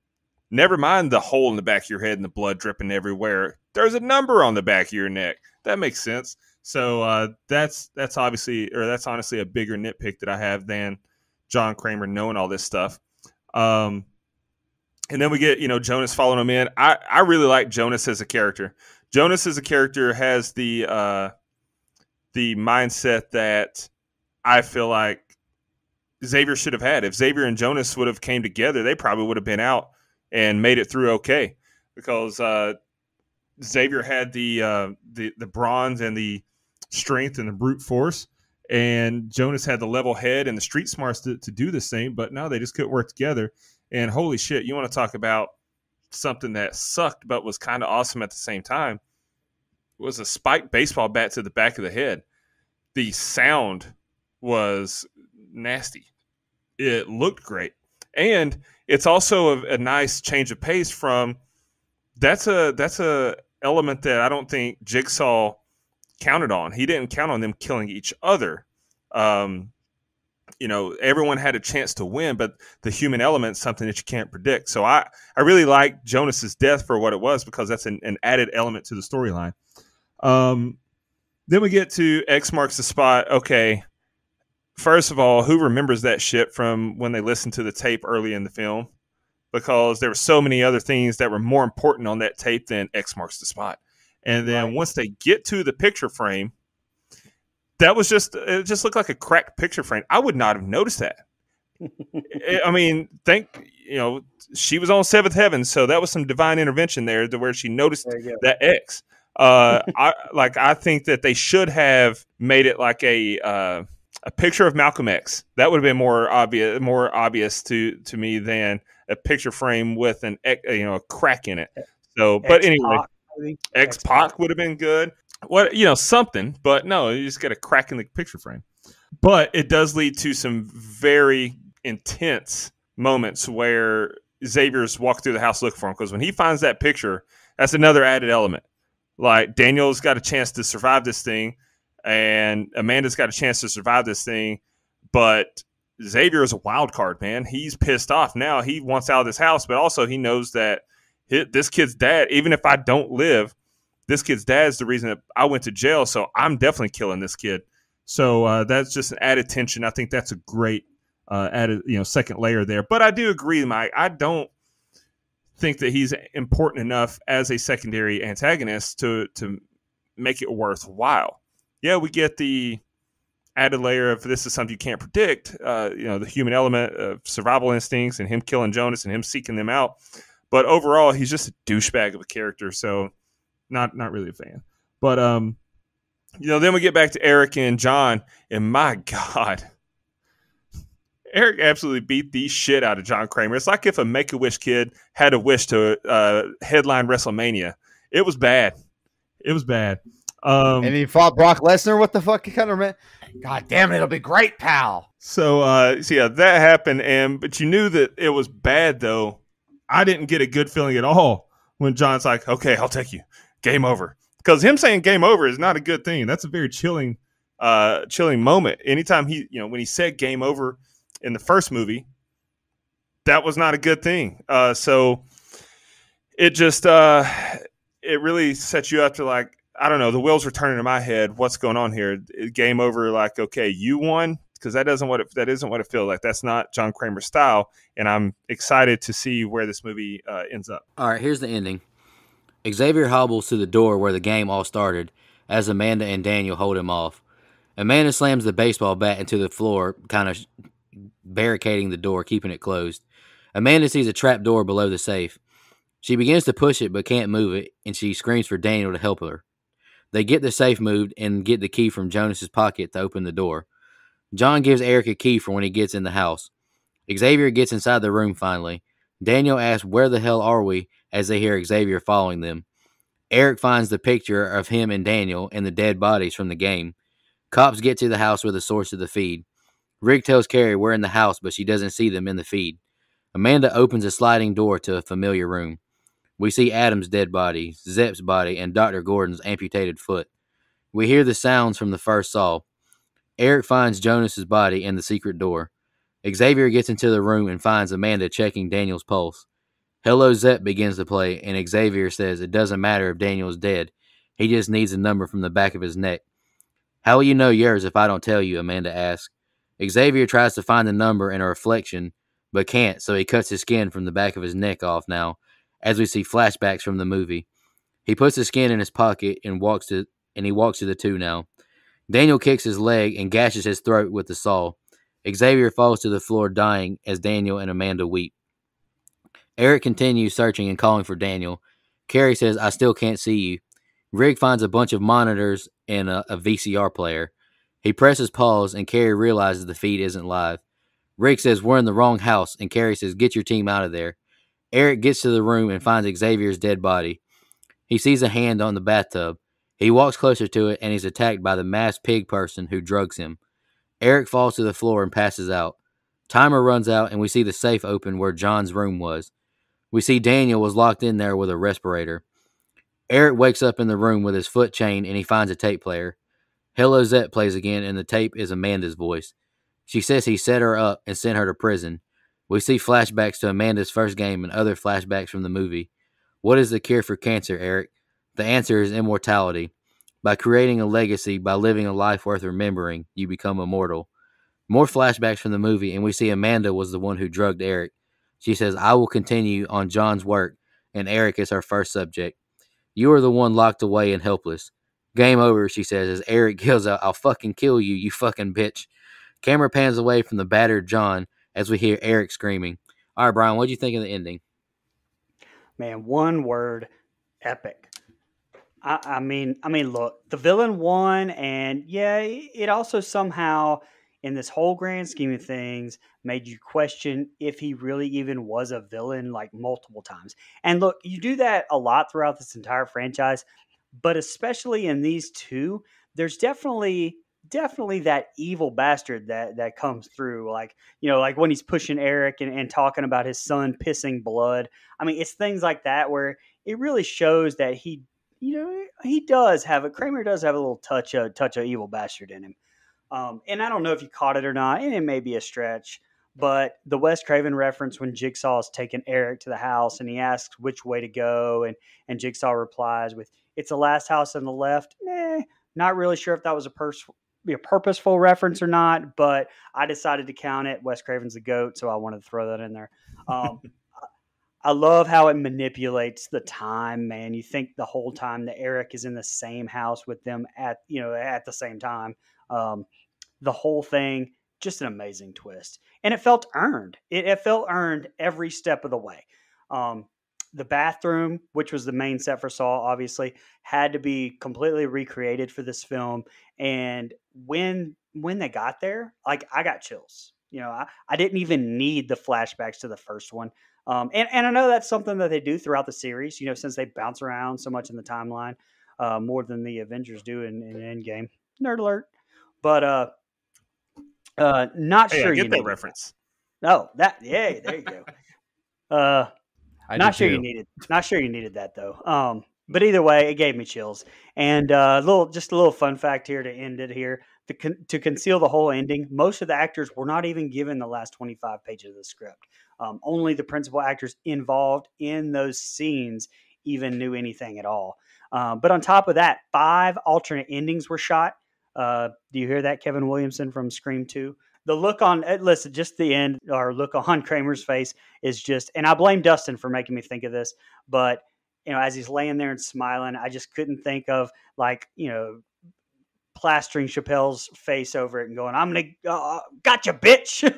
never mind the hole in the back of your head and the blood dripping everywhere. There's a number on the back of your neck. That makes sense. So that's honestly a bigger nitpick that I have than John Kramer knowing all this stuff. And then we get, Jonas following him in. I really like Jonas as a character. Jonas as a character has the mindset that I feel like Xavier should have had. If Xavier and Jonas would have came together, they probably would have been out and made it through okay, because Xavier had the bronze and the strength and the brute force, and Jonas had the level head and the street smarts to do the same. But no, they just couldn't work together. And holy shit, you want to talk about something that sucked but was kind of awesome at the same time? It was a spiked baseball bat to the back of the head. The sound was nasty. It looked great, and it's also a nice change of pace from that's a element that I don't think Jigsaw counted on. He didn't count on them killing each other. Everyone had a chance to win, but the human element is something that you can't predict. So I really like Jonas's death for what it was, because that's an added element to the storyline. Then we get to X marks the spot. Okay, first of all, who remembers that shit from when they listened to the tape early in the film? Because there were so many other things that were more important on that tape than X marks the spot. And then once they get to the picture frame, it just looked like a cracked picture frame. I would not have noticed that. I mean, she was on seventh heaven, so that was some divine intervention there to where she noticed that X. I think that they should have made it like a picture of Malcolm X. That would have been more obvious to me than a picture frame with a crack in it. So, but anyway, X-Pac would have been good. Something, but no, you just got a crack in the picture frame. But it does lead to some very intense moments where Xavier's walking through the house looking for him, because when he finds that picture, that's another added element. Like, Daniel's got a chance to survive this thing, and Amanda's got a chance to survive this thing, but Xavier is a wild card, man. He's pissed off now. He wants out of this house, but also he knows that this kid's dad, even if I don't live, this kid's dad is the reason that I went to jail, so I'm definitely killing this kid. So that's just an added tension. I think that's a great added, second layer there. But I do agree, Mike. I don't think that he's important enough as a secondary antagonist to make it worthwhile. Yeah, we get the added layer of this is something you can't predict, the human element of survival instincts and him killing Jonas and him seeking them out. But overall, he's just a douchebag of a character, so not really a fan. But, then we get back to Eric and John, and my God, Eric absolutely beat the shit out of John Kramer. It's like if a Make-A-Wish kid had a wish to headline WrestleMania. It was bad. And he fought Brock Lesnar. What the fuck? He kind of meant, God damn it, it'll be great, pal. So yeah, that happened. But you knew that it was bad, though. I didn't get a good feeling at all when John's like, okay, I'll take you. Game over. Because him saying game over is not a good thing. That's a very chilling moment. Anytime when he said game over in the first movie, that was not a good thing. So it just, it really sets you up to like, I don't know, the wheels were turning in my head. What's going on here? Game over, like, okay, you won? Because that isn't what it feels like. That's not John Kramer's style. And I'm excited to see where this movie ends up. All right, here's the ending. Xavier hobbles to the door where the game all started as Amanda and Daniel hold him off. Amanda slams the baseball bat into the floor, kind of barricading the door, keeping it closed. Amanda sees a trap door below the safe. She begins to push it but can't move it, and she screams for Daniel to help her. They get the safe moved and get the key from Jonas's pocket to open the door. John gives Eric a key for when he gets in the house. Xavier gets inside the room finally. Daniel asks, where the hell are we, as they hear Xavier following them. Eric finds the picture of him and Daniel and the dead bodies from the game. Cops get to the house with the source of the feed. Rick tells Carrie we're in the house, but she doesn't see them in the feed. Amanda opens a sliding door to a familiar room. We see Adam's dead body, Zepp's body, and Dr. Gordon's amputated foot. We hear the sounds from the first Saw. Eric finds Jonas's body and the secret door. Xavier gets into the room and finds Amanda checking Daniel's pulse. Hello Zepp begins to play, and Xavier says it doesn't matter if Daniel is dead. He just needs a number from the back of his neck. How will you know yours if I don't tell you? Amanda asks. Xavier tries to find the number in a reflection, but can't, so he cuts his skin from the back of his neck off now, as we see flashbacks from the movie. He puts the skin in his pocket and he walks to the two now. Daniel kicks his leg and gashes his throat with the saw. Xavier falls to the floor dying as Daniel and Amanda weep. Eric continues searching and calling for Daniel. Carrie says, I still can't see you. Rig finds a bunch of monitors and a VCR player. He presses pause and Carrie realizes the feed isn't live. Rig says, we're in the wrong house, and Carrie says, get your team out of there. Eric gets to the room and finds Xavier's dead body. He sees a hand on the bathtub. He walks closer to it and he's attacked by the masked pig person who drugs him. Eric falls to the floor and passes out. Timer runs out and we see the safe open where John's room was. We see Daniel was locked in there with a respirator. Eric wakes up in the room with his foot chained and he finds a tape player. Hello Zet plays again and the tape is Amanda's voice. She says he set her up and sent her to prison. We see flashbacks to Amanda's first game and other flashbacks from the movie. What is the cure for cancer, Eric? The answer is immortality. By creating a legacy, by living a life worth remembering, you become immortal. More flashbacks from the movie, and we see Amanda was the one who drugged Eric. She says, I will continue on John's work, and Eric is her first subject. You are the one locked away and helpless. Game over, she says, as Eric yells out, I'll fucking kill you, you fucking bitch. Camera pans away from the battered John as we hear Eric screaming. All right, Brian, what do you think of the ending? Man, one word, epic. I mean, look, the villain won, and yeah, it also somehow, in this whole grand scheme of things, made you question if he really even was a villain, like multiple times. And look, you do that a lot throughout this entire franchise, but especially in these two, there's definitely that evil bastard that comes through. Like, like when he's pushing Eric and talking about his son pissing blood. I mean, it's things like that where it really shows that Kramer does have a little touch of evil bastard in him. And I don't know if you caught it or not, and it may be a stretch, but the Wes Craven reference when Jigsaw is taking Eric to the house and he asks which way to go, and Jigsaw replies with, it's the last house on the left. Not really sure if that was a purposeful reference or not, but I decided to count it. Wes Craven's the GOAT, so I wanted to throw that in there. I love how it manipulates the time, man. You think the whole time that Eric is in the same house with them at the same time. The whole thing, just an amazing twist. And it felt earned. It felt earned every step of the way. The bathroom, which was the main set for Saw, obviously, had to be completely recreated for this film. And when they got there, like, I got chills. I didn't even need the flashbacks to the first one. And I know that's something that they do throughout the series, since they bounce around so much in the timeline, more than the Avengers do in Endgame. Nerd alert. But not sure I get you that reference. No, there you go. Not sure you needed that though. But either way, it gave me chills. And just a little fun fact here to end it here. To conceal the whole ending, most of the actors were not even given the last 25 pages of the script. Only the principal actors involved in those scenes even knew anything at all. But on top of that, 5 alternate endings were shot. Do you hear that, Kevin Williamson from Scream 2? The look on, listen, just the end, or look on Kramer's face is just, and I blame Dustin for making me think of this, but, as he's laying there and smiling, I just couldn't think of, plastering Chappelle's face over it and going, I'm going to, gotcha, bitch.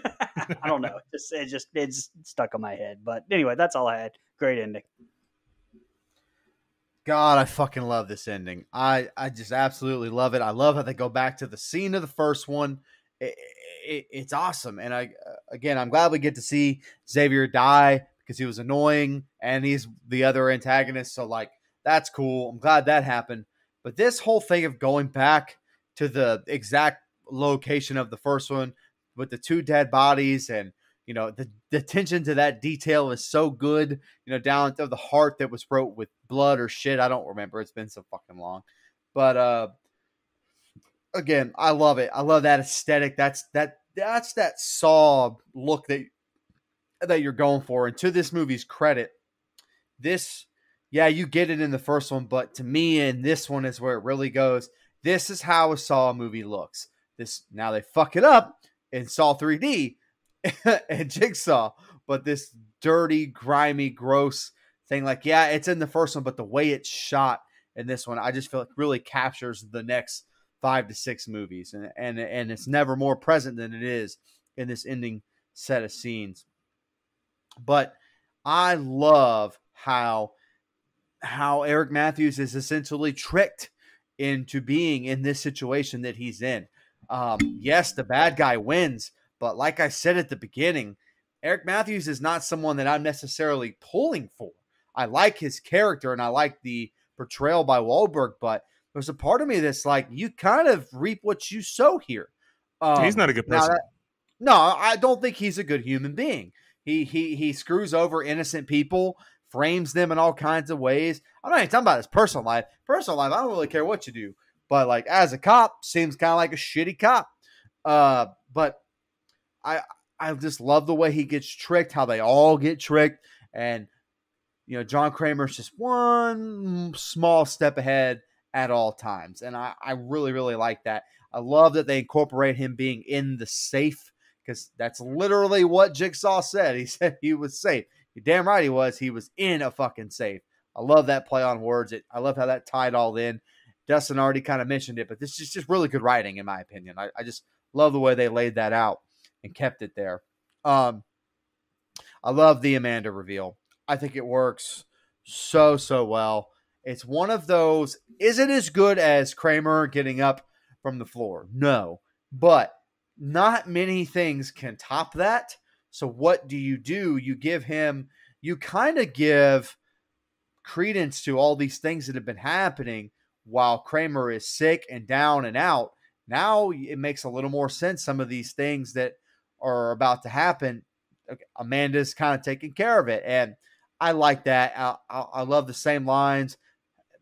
I don't know. It just stuck on my head. But anyway, that's all I had. Great ending. God, I fucking love this ending. I just absolutely love it. I love how they go back to the scene of the first one. It's awesome. And I'm glad we get to see Xavier die because he was annoying and he's the other antagonist. So that's cool. I'm glad that happened. But this whole thing of going back to the exact location of the first one with the 2 dead bodies and, the attention to that detail is so good, down to the heart that was wrote with blood or shit. I don't remember. It's been so fucking long. But again, I love it. I love that aesthetic. That's that Saw look that you're going for. And to this movie's credit, you get it in the first one, but to me, in this one is where it really goes. This is how a Saw movie looks. Now they fuck it up in Saw 3D and Jigsaw, but this dirty, grimy, gross thing, it's in the first one, but the way it's shot in this one, I just feel it really captures the next 5 to 6 movies, and it's never more present than it is in this ending set of scenes. But I love how Eric Matthews is essentially tricked into being in this situation that he's in. Yes, the bad guy wins, but like I said at the beginning, Eric Matthews is not someone that I'm necessarily pulling for. I like his character and I like the portrayal by Wahlberg, but there's a part of me that's like, you kind of reap what you sow here. He's not a good person. No, I don't think he's a good human being. He screws over innocent people, frames them in all kinds of ways. I'm not even talking about his personal life. Personal life, I don't really care what you do. But as a cop, seems kind of like a shitty cop. But I just love the way he gets tricked, how they all get tricked. And, John Kramer's just one small step ahead at all times. And I really, really like that. I love that they incorporate him being in the safe, because that's literally what Jigsaw said. He said he was safe. You're damn right he was. He was in a fucking safe. I love that play on words. I love how that tied all in. Dustin already kind of mentioned it, but this is just really good writing, in my opinion. I just love the way they laid that out and kept it there. I love the Amanda reveal. I think it works so well. It's one of those, is it as good as Kramer getting up from the floor? No, but not many things can top that. So what do? You kind of give credence to all these things that have been happening while Kramer is sick and down and out. Now it makes a little more sense. Some of these things that are about to happen, Amanda's kind of taking care of it. And I like that. I love the same lines,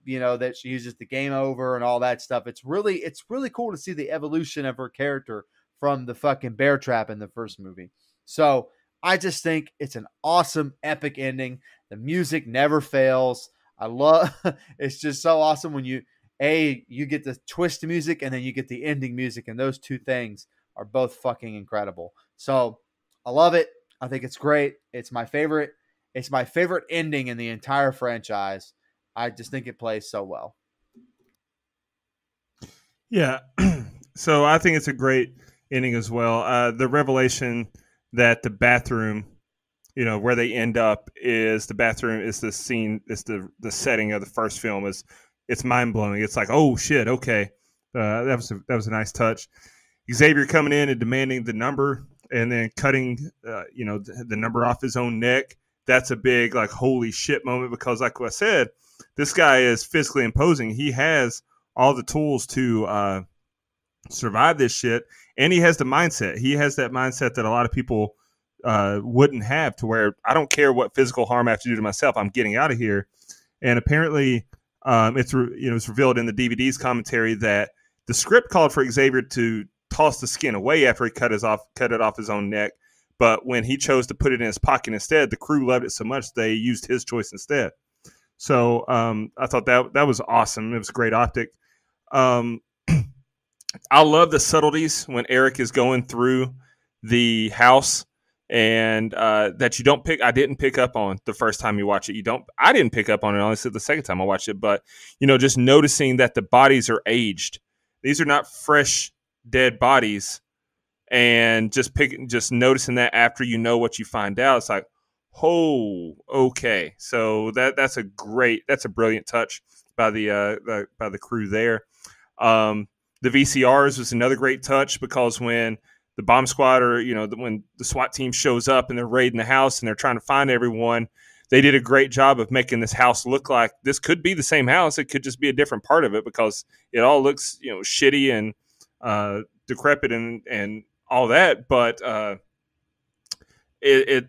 that she uses, the game over and all that stuff. It's really cool to see the evolution of her character from the fucking bear trap in the first movie. So I just think it's an awesome, epic ending. The music never fails. I love, it's just so awesome when you get the twist music and then you get the ending music, and those two things are both fucking incredible. So I love it. I think it's great. It's my favorite. It's my favorite ending in the entire franchise. I just think it plays so well. Yeah. So I think it's a great ending as well. The revelation that the bathroom, where they end up, is the bathroom is the scene, is the setting of the first film. It's mind blowing. It's like, oh shit, okay, that was a nice touch. Xavier coming in and demanding the number, and then cutting, the number off his own neck. That's a big holy shit moment, because like I said, this guy is physically imposing. He has all the tools to survive this shit, and he has the mindset. He has that mindset that a lot of people wouldn't have, to where I don't care what physical harm I have to do to myself. I'm getting out of here. And apparently, it's revealed in the DVD's commentary that the script called for Xavier to toss the skin away after he cut it off his own neck. But when he chose to put it in his pocket instead, the crew loved it so much they used his choice instead. So I thought that was awesome. It was great optic. I love the subtleties when Eric is going through the house, and that you don't pick. I didn't pick up on the first time you watch it. I didn't pick up on it, honestly, the second time I watched it. But just noticing that the bodies are aged. These are not fresh, dead bodies. And just noticing that after what you find out, it's like, oh, okay. So that's a brilliant touch by the crew there. The VCRs was another great touch, because when the bomb squad, or when the SWAT team shows up and they're raiding the house and they're trying to find everyone, they did a great job of making this house look like this could be the same house. It could just be a different part of it, because it all looks shitty and decrepit and all that, but it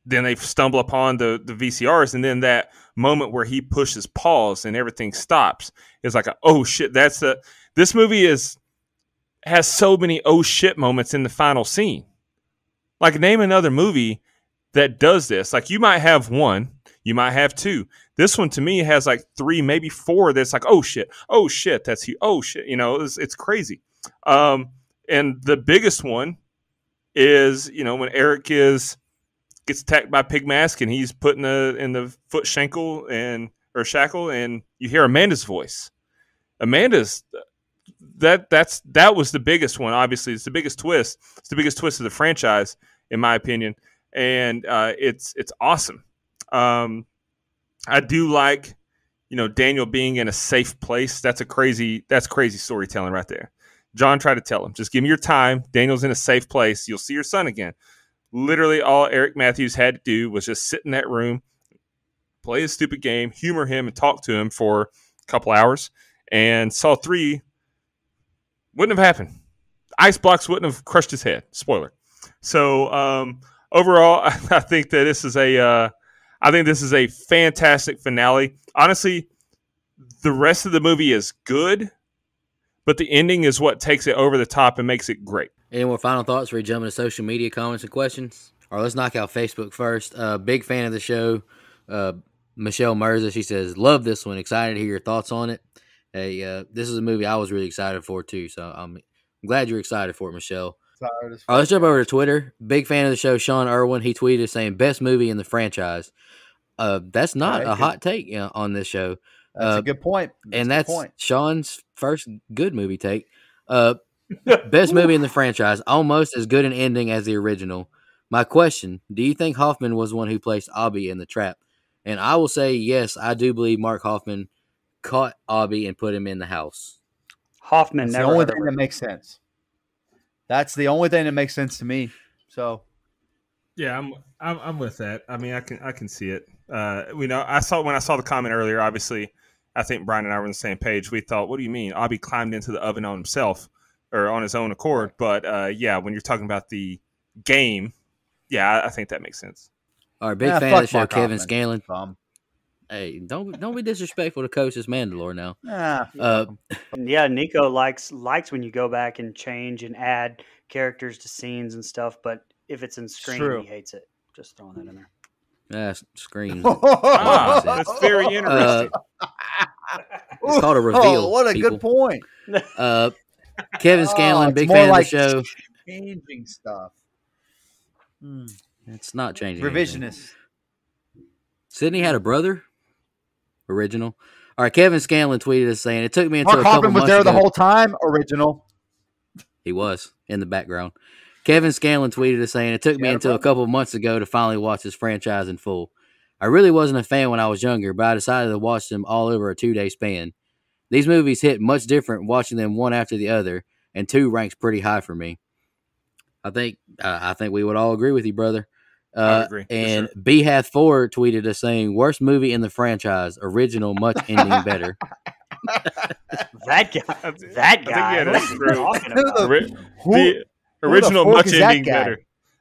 then they stumble upon the VCRs, and then that moment where he pushes pause and everything stops is like oh shit, this movie has so many oh shit moments in the final scene. Like, name another movie that does this. Like, you might have one, you might have two. This one to me has like 3, maybe 4 that's like oh shit, that's he, oh shit, it's crazy. And the biggest one is when Eric gets attacked by Pig Mask and he's put in the foot shackle, and you hear Amanda's voice. Amanda's that was the biggest one. Obviously, it's the biggest twist. It's the biggest twist of the franchise, in my opinion, and it's awesome. I do like Daniel being in a safe place. That's crazy storytelling right there. John tried to tell him, just give me your time. Daniel's in a safe place. You'll see your son again. Literally all Eric Matthews had to do was just sit in that room, play his stupid game, humor him, and talk to him for a couple hours. And Saw 3 wouldn't have happened. Ice blocks wouldn't have crushed his head. Spoiler. So overall, I think that this is a fantastic finale. Honestly, the rest of the movie is good, but the ending is what takes it over the top and makes it great. Any more final thoughts before we jump into social media comments and questions? All right, let's knock out Facebook first. Big fan of the show. Michelle Mirza, she says, love this one. Excited to hear your thoughts on it. Hey, this is a movie I was really excited for too, so I'm glad you're excited for it, Michelle. All right, let's jump over to Twitter. Big fan of the show, Sean Irwin. He tweeted saying, best movie in the franchise. That's not a hot take on this show. That's a good point. That's Sean's first good movie take. Best movie in the franchise, almost as good an ending as the original. My question, do you think Hoffman was the one who placed Abby in the trap? And I will say, yes, I do believe Mark Hoffman caught Abby and put him in the house. Hoffman That's never. the only thing that makes sense. That's the only thing that makes sense to me. So, yeah, I'm with that. I mean, I can see it. When I saw the comment earlier. Obviously, I think Brian and I were on the same page. We thought, what do you mean? Abby climbed into the oven on himself or on his own accord. But yeah, when you're talking about the game, yeah, I think that makes sense. All right, big fan of the show, Kevin Scanlon. Hey, don't be disrespectful to Coach's Mandalore now. Yeah, Nico likes when you go back and change and add characters to scenes and stuff. But if it's in screen, he hates it. Just throwing that in there. Yeah, screen. That's very interesting. It's called a reveal. Oh, what a good point. Kevin Scanlon, big fan of the show. Changing stuff. It's not changing. Revisionist. Anything. Sydney had a brother. Original. All right, Kevin Scanlon tweeted us saying, it took me until Mark a couple Hoffman was months there ago. the whole time. Original. He was in the background. Kevin Scanlon tweeted us saying, it took me until a couple of months ago to finally watch this franchise in full. I really wasn't a fan when I was younger, but I decided to watch them all over a 2-day span. These movies hit much different watching them one after the other, and 2 ranks pretty high for me. I think we would all agree with you, brother. I agree. And Behath4 tweeted us saying, worst movie in the franchise, original, much ending better. That guy. I think that's true. The original much ending better.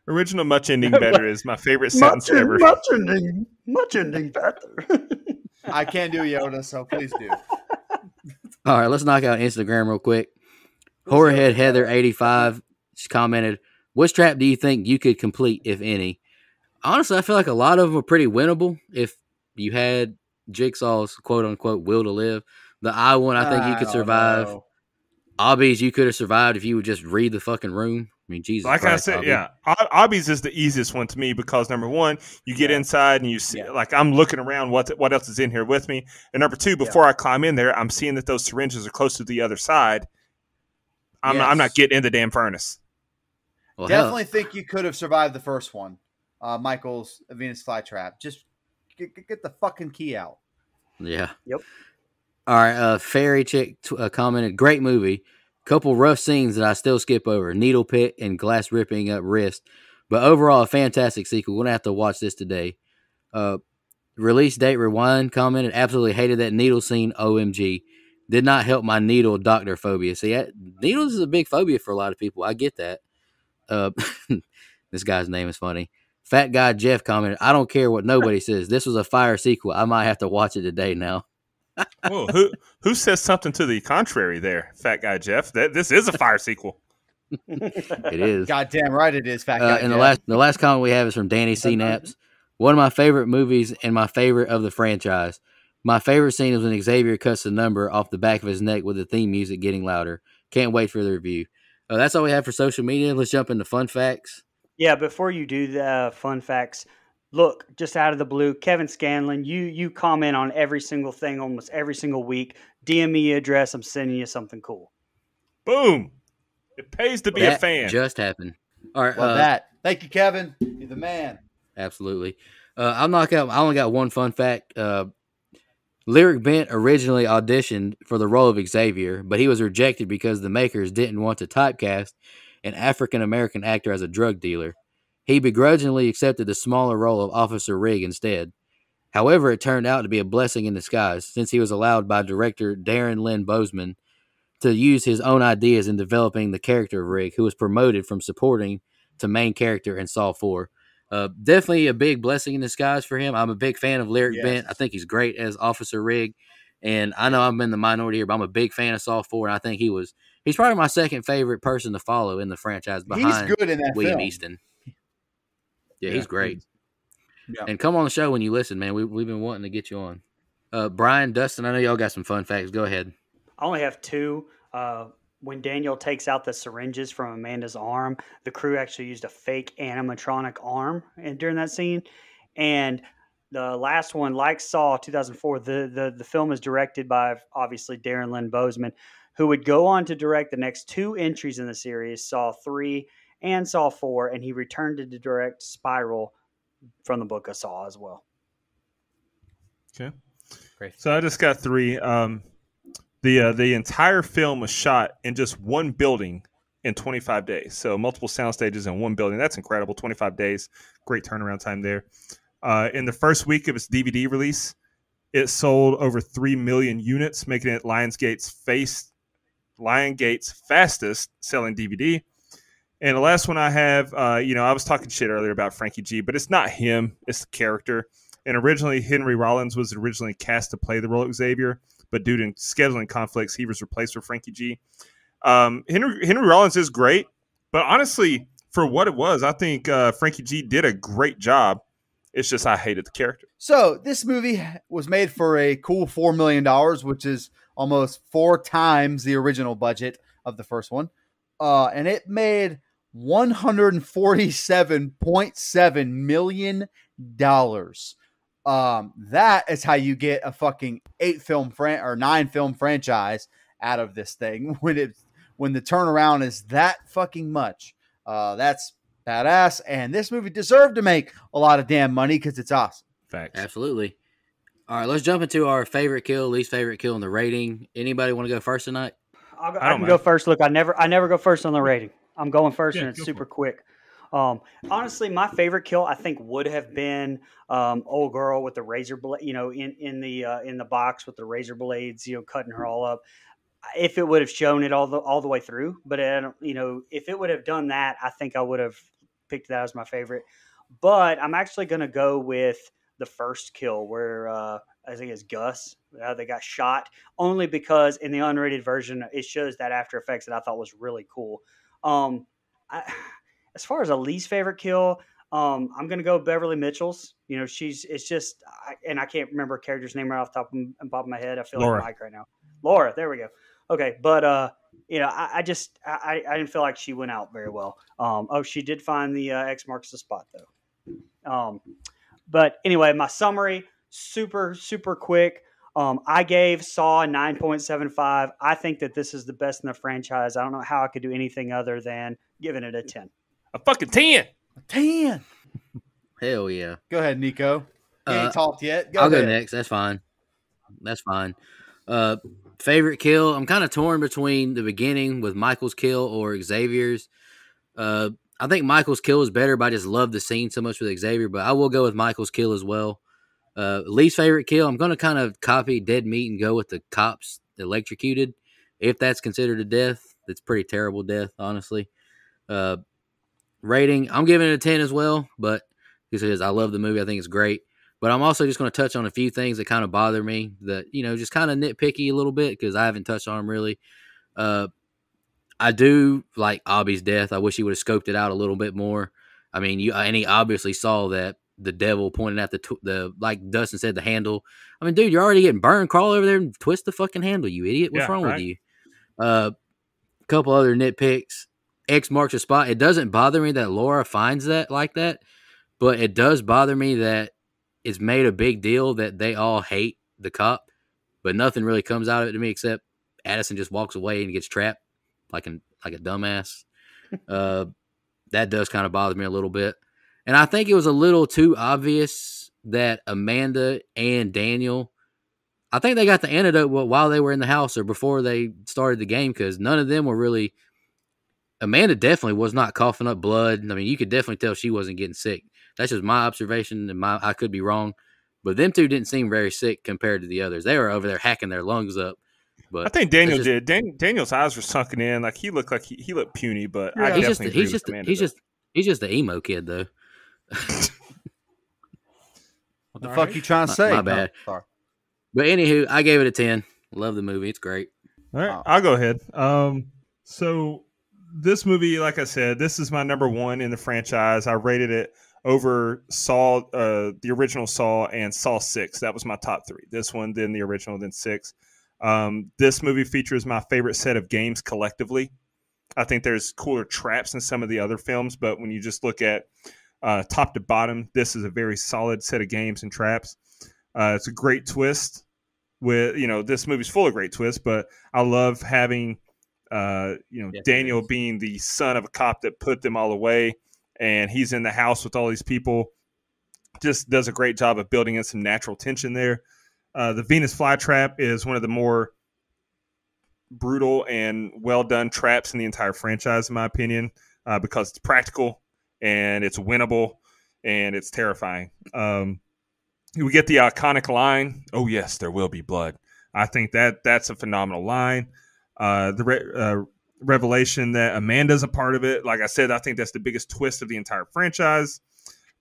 Original much ending better is my favorite sentence ever. Much ending better. I can't do Yoda, so please do. All right, let's knock out Instagram real quick. Horrorhead Heather85, she commented, which trap do you think you could complete, if any? Honestly, I feel like a lot of them are pretty winnable if you had Jigsaw's quote-unquote will to live. The eye one, I think you could survive. Obby's, you could have survived if you would just read the fucking room. I mean, Jesus like Christ, I said, Obby. yeah. Obby's is the easiest one to me because, number one, you get inside and you see, like, I'm looking around what else is in here with me. And number two, before I climb in there, I'm seeing that those syringes are close to the other side. I'm not getting in the damn furnace. Well, Definitely think you could have survived the first one. Michael's Venus flytrap. Just get the fucking key out. Yeah. Yep. All right. Fairy Chick commented, great movie. Couple rough scenes that I still skip over. Needle pit and glass ripping up wrist. But overall, a fantastic sequel. We're going to have to watch this today. Release date rewind commented, absolutely hated that needle scene. OMG. Did not help my needle doctor phobia. See, needles is a big phobia for a lot of people. I get that. This guy's name is funny. Fat Guy Jeff commented, I don't care what nobody says. This was a fire sequel. I might have to watch it today now. Whoa, who says something to the contrary there, Fat Guy Jeff? This is a fire sequel. It is. Goddamn right it is, Fat Guy And Jeff. the last comment we have is from Danny C. Naps. One of my favorite movies and my favorite of the franchise. My favorite scene is when Xavier cuts the number off the back of his neck with the theme music getting louder. Can't wait for the review. That's all we have for social media. Let's jump into fun facts. Yeah, before you do the fun facts, look, just out of the blue, Kevin Scanlon, you comment on every single thing almost every single week. DM me your address. I'm sending you something cool. Boom. It pays to be a fan. Just happened. All right. Love that. Thank you, Kevin. You're the man. Absolutely. I only got one fun fact. Lyric Bent originally auditioned for the role of Xavier, but he was rejected because the makers didn't want to typecast an African-American actor as a drug dealer. He begrudgingly accepted the smaller role of Officer Rigg instead. However, it turned out to be a blessing in disguise, since he was allowed by director Darren Lynn Bousman to use his own ideas in developing the character of Rigg, who was promoted from supporting to main character in Saw 4. Definitely a big blessing in disguise for him. I'm a big fan of Lyric Bent. I think he's great as Officer Rigg. And I know I'm in the minority here, but I'm a big fan of Saw 4, and I think he's probably my second favorite person to follow in the franchise behind He's good in that William film. Easton. Yeah, he's great. Yeah. And come on the show when you listen, man. We've been wanting to get you on. Brian, Dustin, I know y'all got some fun facts. Go ahead. I only have two. When Daniel takes out the syringes from Amanda's arm, the crew actually used a fake animatronic arm during that scene. And the last one, like Saw 2004, the film is directed by obviously Darren Lynn Bousman, who would go on to direct the next two entries in the series, Saw 3 and Saw 4, and he returned to direct Spiral from the book of Saw as well. Okay. Great. So I just got three. The entire film was shot in just one building in 25 days. So multiple sound stages in one building. That's incredible. 25 days. Great turnaround time there. In the first week of its DVD release, it sold over 3 million units, making it Lionsgate's fastest selling DVD. And the last one I have, I was talking shit earlier about Frankie G, but it's not him. It's the character. And originally, Henry Rollins was originally cast to play the role of Xavier, but due to scheduling conflicts, he was replaced with Frankie G. Henry Rollins is great, but honestly, for what it was, I think Frankie G did a great job. It's just I hated the character. So this movie was made for a cool $4 million, which is almost 4 times the original budget of the first one. And it made $147.7 million. That is how you get a fucking 9 film franchise out of this thing when the turnaround is that fucking much. That's badass, and this movie deserved to make a lot of damn money because it's awesome. Facts. Absolutely. All right, let's jump into our favorite kill, least favorite kill, and the rating. Anybody want to go first tonight? I can go first. Look, I never go first on the rating. I'm going first, and it's super quick. Honestly, my favorite kill I think would have been old girl with the razor blade, in the box with the razor blades, cutting her all up. If it would have shown it all the way through, but if it would have done that, I think I would have picked that as my favorite. But I'm actually going to go with the first kill where I think it's Gus. They got shot, only because in the unrated version it shows that after effects that I thought was really cool. As far as a least favorite kill, I'm going to go Beverly Mitchell's. I can't remember a character's name right off the top of my head. I feel Laura. like Mike right now. Laura, there we go. Okay, but I didn't feel like she went out very well. She did find the X marks the spot though. But anyway, my summary, super, super quick. I gave Saw a 9.75. I think that this is the best in the franchise. I don't know how I could do anything other than giving it a 10. A fucking 10. 10. Hell yeah. Go ahead, Nico. You ain't talked yet. I'll ahead. go next. That's fine. Favorite kill, I'm kind of torn between the beginning with Michael's kill or Xavier's. I think Michael's kill is better, but I just love the scene so much with Xavier, but I will go with Michael's kill as well. Least favorite kill, I'm going to kind of copy Dead Meat and go with the cops electrocuted. If that's considered a death, that's pretty terrible death, honestly. rating, I'm giving it a 10 as well, but because I love the movie. I think it's great. But I'm also just going to touch on a few things that kind of bother me that, just kind of nitpicky a little bit because I haven't touched on them really. I do like Abby's death. I wish he would have scoped it out a little bit more. I mean, and he obviously saw that the devil pointed at the like Dustin said, the handle. I mean, dude, you're already getting burned. Crawl over there and twist the fucking handle, you idiot. What's wrong with you? Couple other nitpicks. X marks the spot. It doesn't bother me that Laura finds that like that, but it does bother me that it's made a big deal that they all hate the cop, but nothing really comes out of it to me except Addison just walks away and gets trapped like a dumbass. That does kind of bother me a little bit. And I think it was a little too obvious that Amanda and Daniel, I think they got the antidote while they were in the house or before they started the game, because none of them were really. Amanda definitely was not coughing up blood. I mean, you could definitely tell she wasn't getting sick. That's just my observation, and I could be wrong. But them two didn't seem very sick compared to the others. They were over there hacking their lungs up. But I think Daniel did. Daniel's eyes were sunken in. Like he looked puny, but Yeah. I he's definitely agree with Amanda, he's just the emo kid though. What the fuck you trying to say? My bad. No, sorry. But anywho, I gave it a 10. Love the movie. It's great. All right, I'll go ahead. So this movie, like I said, this is my number one in the franchise. I rated it over Saw, the original Saw, and Saw 6. That was my top three. This one, then the original, then 6. This movie features my favorite set of games collectively. I think there's cooler traps in some of the other films, but when you just look at top to bottom, this is a very solid set of games and traps. It's a great twist. This movie's full of great twists, but I love having Daniel being the son of a cop that put them all away, and he's in the house with all these people. Just does a great job of building in some natural tension there. The Venus flytrap is one of the more brutal and well done traps in the entire franchise, in my opinion, because it's practical and it's winnable and it's terrifying. We get the iconic line, "Oh yes, there will be blood." I think that's a phenomenal line. The revelation that Amanda's a part of it, like I said, I think that's the biggest twist of the entire franchise.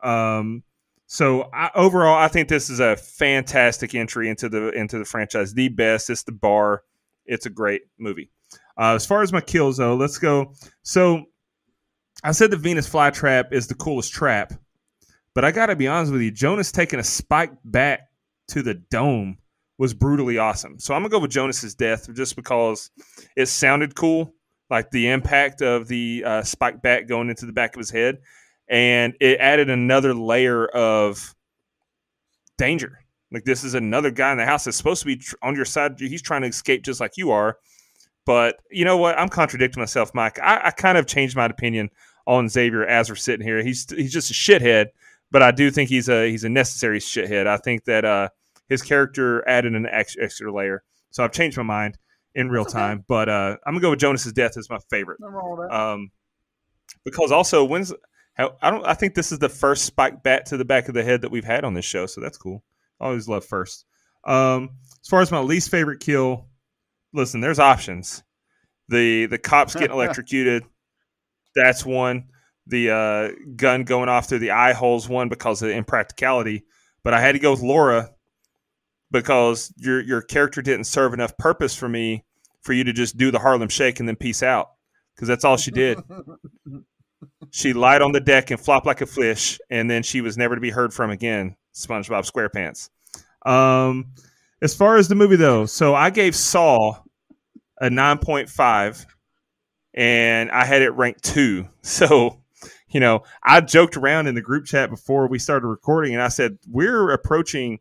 Overall, I think this is a fantastic entry into the franchise. The best. It's the bar. It's a great movie. As far as my kills, though, let's go. So I said the Venus flytrap is the coolest trap, but I got to be honest with you, Jonas taking a spike back to the dome was brutally awesome. So I'm going to go with Jonas's death just because it sounded cool, like the impact of the spike back going into the back of his head, and it added another layer of danger. Like, this is another guy in the house that's supposed to be on your side. He's trying to escape just like you are. But you know what? I'm contradicting myself, Mike. I kind of changed my opinion on Xavier as we're sitting here. He's just a shithead, but I do think he's a necessary shithead. I think that his character added an extra layer. So I've changed my mind in real time. But I'm going to go with Jonas's death as my favorite. Because also, I think this is the first spike bat to the back of the head that we've had on this show, so that's cool. I always love first. As far as my least favorite kill, listen, there's options. The cops getting electrocuted, that's one. The gun going off through the eye hole's one because of the impracticality. But I had to go with Laura because your character didn't serve enough purpose for me for you to just do the Harlem Shake and then peace out, because that's all she did. She lied on the deck and flopped like a fish, and then she was never to be heard from again. SpongeBob SquarePants. As far as the movie, though, so I gave Saw a 9.5, and I had it ranked 2. So, I joked around in the group chat before we started recording, and I said, we're approaching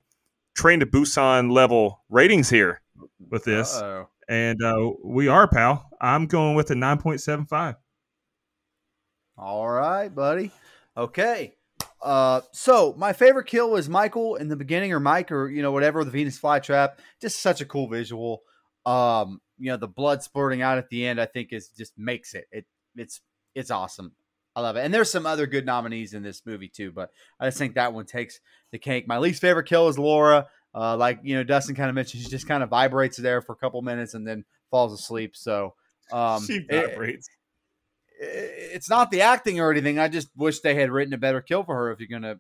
Train to Busan level ratings here with this. Uh-oh. And we are, pal. I'm going with a 9.75. All right, buddy. Okay. So my favorite kill was Michael in the beginning, or Mike, or whatever, the Venus flytrap. Just such a cool visual. The blood spurting out at the end, I think just makes it. It's awesome. I love it. And there's some other good nominees in this movie too, but I just think that one takes the cake. My least favorite kill is Laura. Dustin kind of mentioned, she just kind of vibrates there for a couple minutes and then falls asleep. So she vibrates. it's not the acting or anything. I just wish they had written a better kill for her if you're gonna,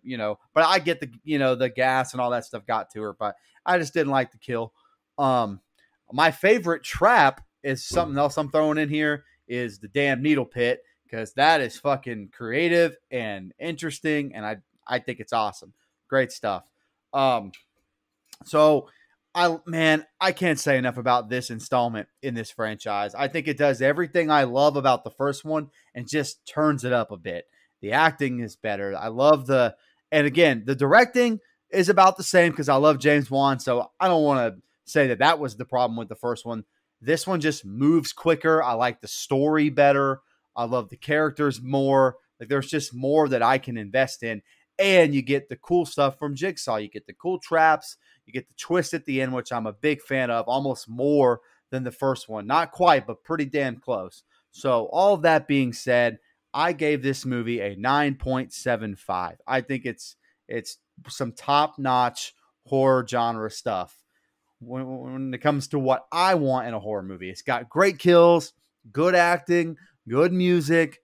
but I get the gas and all that stuff got to her, but I just didn't like the kill. My favorite trap is something else I'm throwing in here is the damn needle pit, because that is fucking creative and interesting, and I think it's awesome. Great stuff. So I can't say enough about this installment in this franchise. I think it does everything I love about the first one and just turns it up a bit. The acting is better. I love and again, the directing is about the same because I love James Wan. So I don't want to say that was the problem with the first one. This one just moves quicker. I like the story better. I love the characters more. Like there's just more that I can invest in. And you get the cool stuff from Jigsaw. You get the cool traps. You get the twist at the end, which I'm a big fan of, almost more than the first one. Not quite, but pretty damn close. So all of that being said, I gave this movie a 9.75. I think it's some top-notch horror genre stuff. When it comes to what I want in a horror movie, it's got great kills, good acting, good music.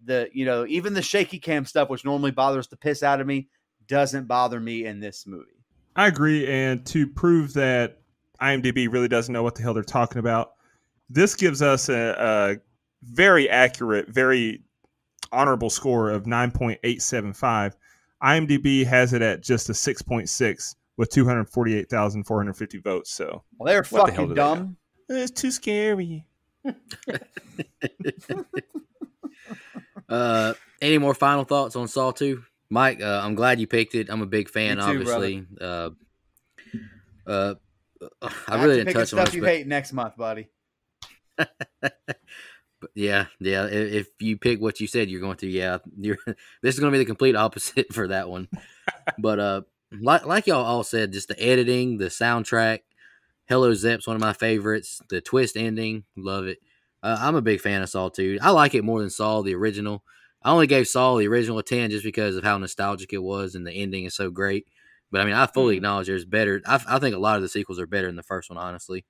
Even the shaky cam stuff, which normally bothers the piss out of me, doesn't bother me in this movie. I agree, and to prove that IMDb really doesn't know what the hell they're talking about, this gives us a very accurate, very honorable score of 9.875. IMDb has it at just a 6.6 with 248,450 votes. So they're fucking dumb. It's too scary. Any more final thoughts on Saw 2? Mike, I'm glad you picked it. I'm a big fan, obviously. I really didn't touch on stuff you hate next month, buddy. Yeah. If you pick what you said you're going to, this is going to be the complete opposite for that one. But like y'all all said, just the editing, the soundtrack, Hello Zep's one of my favorites. The twist ending, love it. I'm a big fan of Saw 2. I like it more than Saw the original. I only gave Saw the original a 10 just because of how nostalgic it was and the ending is so great. But I mean, I fully acknowledge there's better. I think a lot of the sequels are better than the first one, honestly.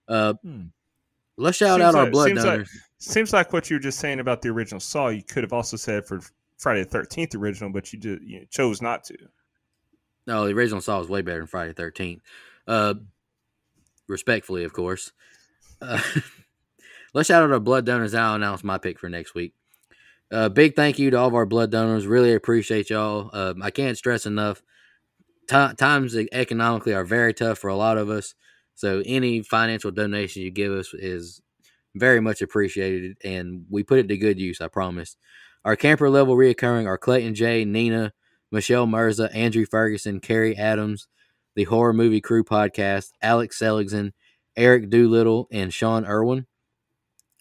Let's shout out our blood donors. Seems like what you were just saying about the original Saw, you could have also said for Friday the 13th original, but you chose not to. No, the original Saw was way better than Friday the 13th. Respectfully, of course. Let's shout out our blood donors. I'll announce my pick for next week. Big thank you to all of our blood donors. Really appreciate y'all. I can't stress enough. Times economically are very tough for a lot of us. So any financial donation you give us is very much appreciated, and we put it to good use, I promise. Our camper level reoccurring are Clayton J, Nina, Michelle Mirza, Andrew Ferguson, Carrie Adams, the Horror Movie Crew Podcast, Alex Seligson, Eric Doolittle, and Sean Irwin.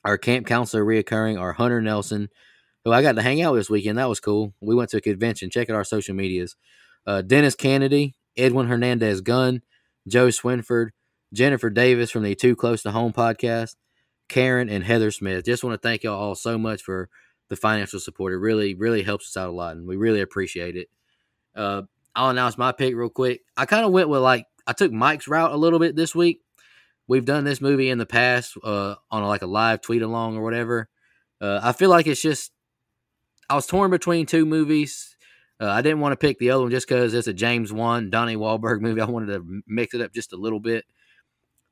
Our camp counselor reoccurring are Hunter Nelson, who I got to hang out with this weekend. That was cool. We went to a convention. Check out our social medias. Dennis Kennedy, Edwin Hernandez Gunn, Joe Swinford, Jennifer Davis from the Too Close to Home podcast, Karen, and Heather Smith. Just want to thank y'all all so much for the financial support. It really, really helps us out a lot, and we really appreciate it. I'll announce my pick real quick. I kind of went with I took Mike's route a little bit this week. We've done this movie in the past on a live tweet along or whatever. I feel like it's just, I was torn between two movies. I didn't want to pick the other one just because it's a James Wan, Donnie Wahlberg movie. I wanted to mix it up just a little bit.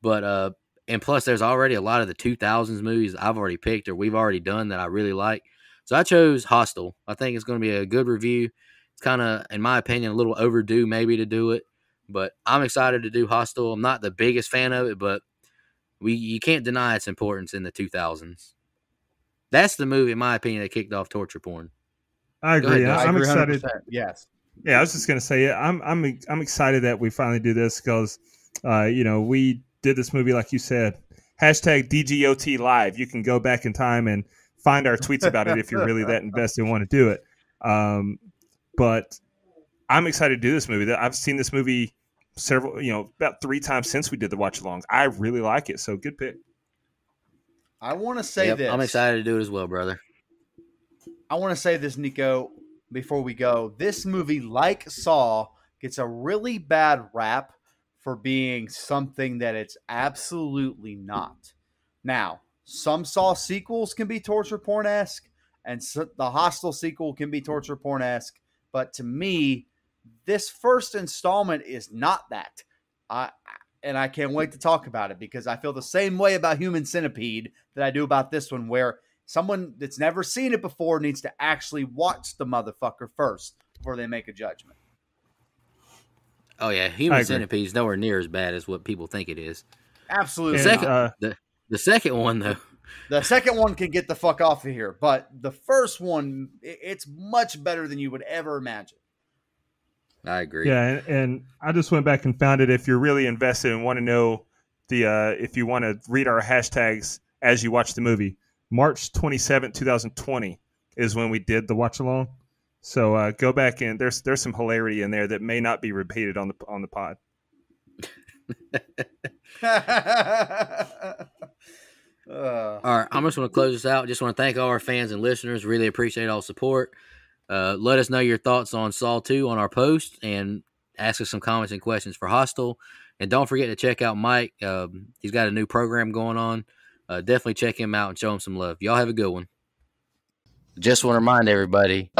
But, and plus there's already a lot of the 2000s movies I've already picked or we've already done that I really like. So I chose Hostel. I think it's going to be a good review. It's kind of, in my opinion, a little overdue maybe to do it. But I'm excited to do Hostel. I'm not the biggest fan of it, but you can't deny its importance in the 2000s. That's the movie, in my opinion, that kicked off torture porn. I agree. I'm excited. 100%. Yes. Yeah, I was just gonna say, I'm excited that we finally do this because, we did this movie like you said. Hashtag DGOT Live. You can go back in time and find our tweets about it if you're really that invested and want to do it. But I'm excited to do this movie. I've seen this movie about 3 times since we did the watch alongs. I really like it. So good pick. I want to say this. I'm excited to do it as well, brother. I want to say this, Nico, before we go. This movie, like Saw, gets a really bad rap for being something that it's absolutely not. Now, some Saw sequels can be torture porn-esque, And so the Hostel sequel can be torture porn-esque, but to me, this first installment is not that. And I can't wait to talk about it because I feel the same way about Human Centipede that I do about this one, where someone that's never seen it before needs to actually watch the motherfucker first before they make a judgment. Oh yeah, Human Centipede is nowhere near as bad as what people think it is. Absolutely. The second one though. The second one can get the fuck off of here, but the first one, it's much better than you would ever imagine. I agree. Yeah, and I just went back and found it. If you're really invested and want to know if you want to read our hashtags as you watch the movie, March 27, 2020 is when we did the watch along. So go back and there's some hilarity in there that may not be repeated on the pod. All right, I'm just going to close this out. Just want to thank all our fans and listeners. Really appreciate all the support. Let us know your thoughts on Saw 2 on our post and ask us some comments and questions for Hostel. And don't forget to check out Mike. He's got a new program going on. Definitely check him out and show him some love. Y'all have a good one. Just want to remind everybody.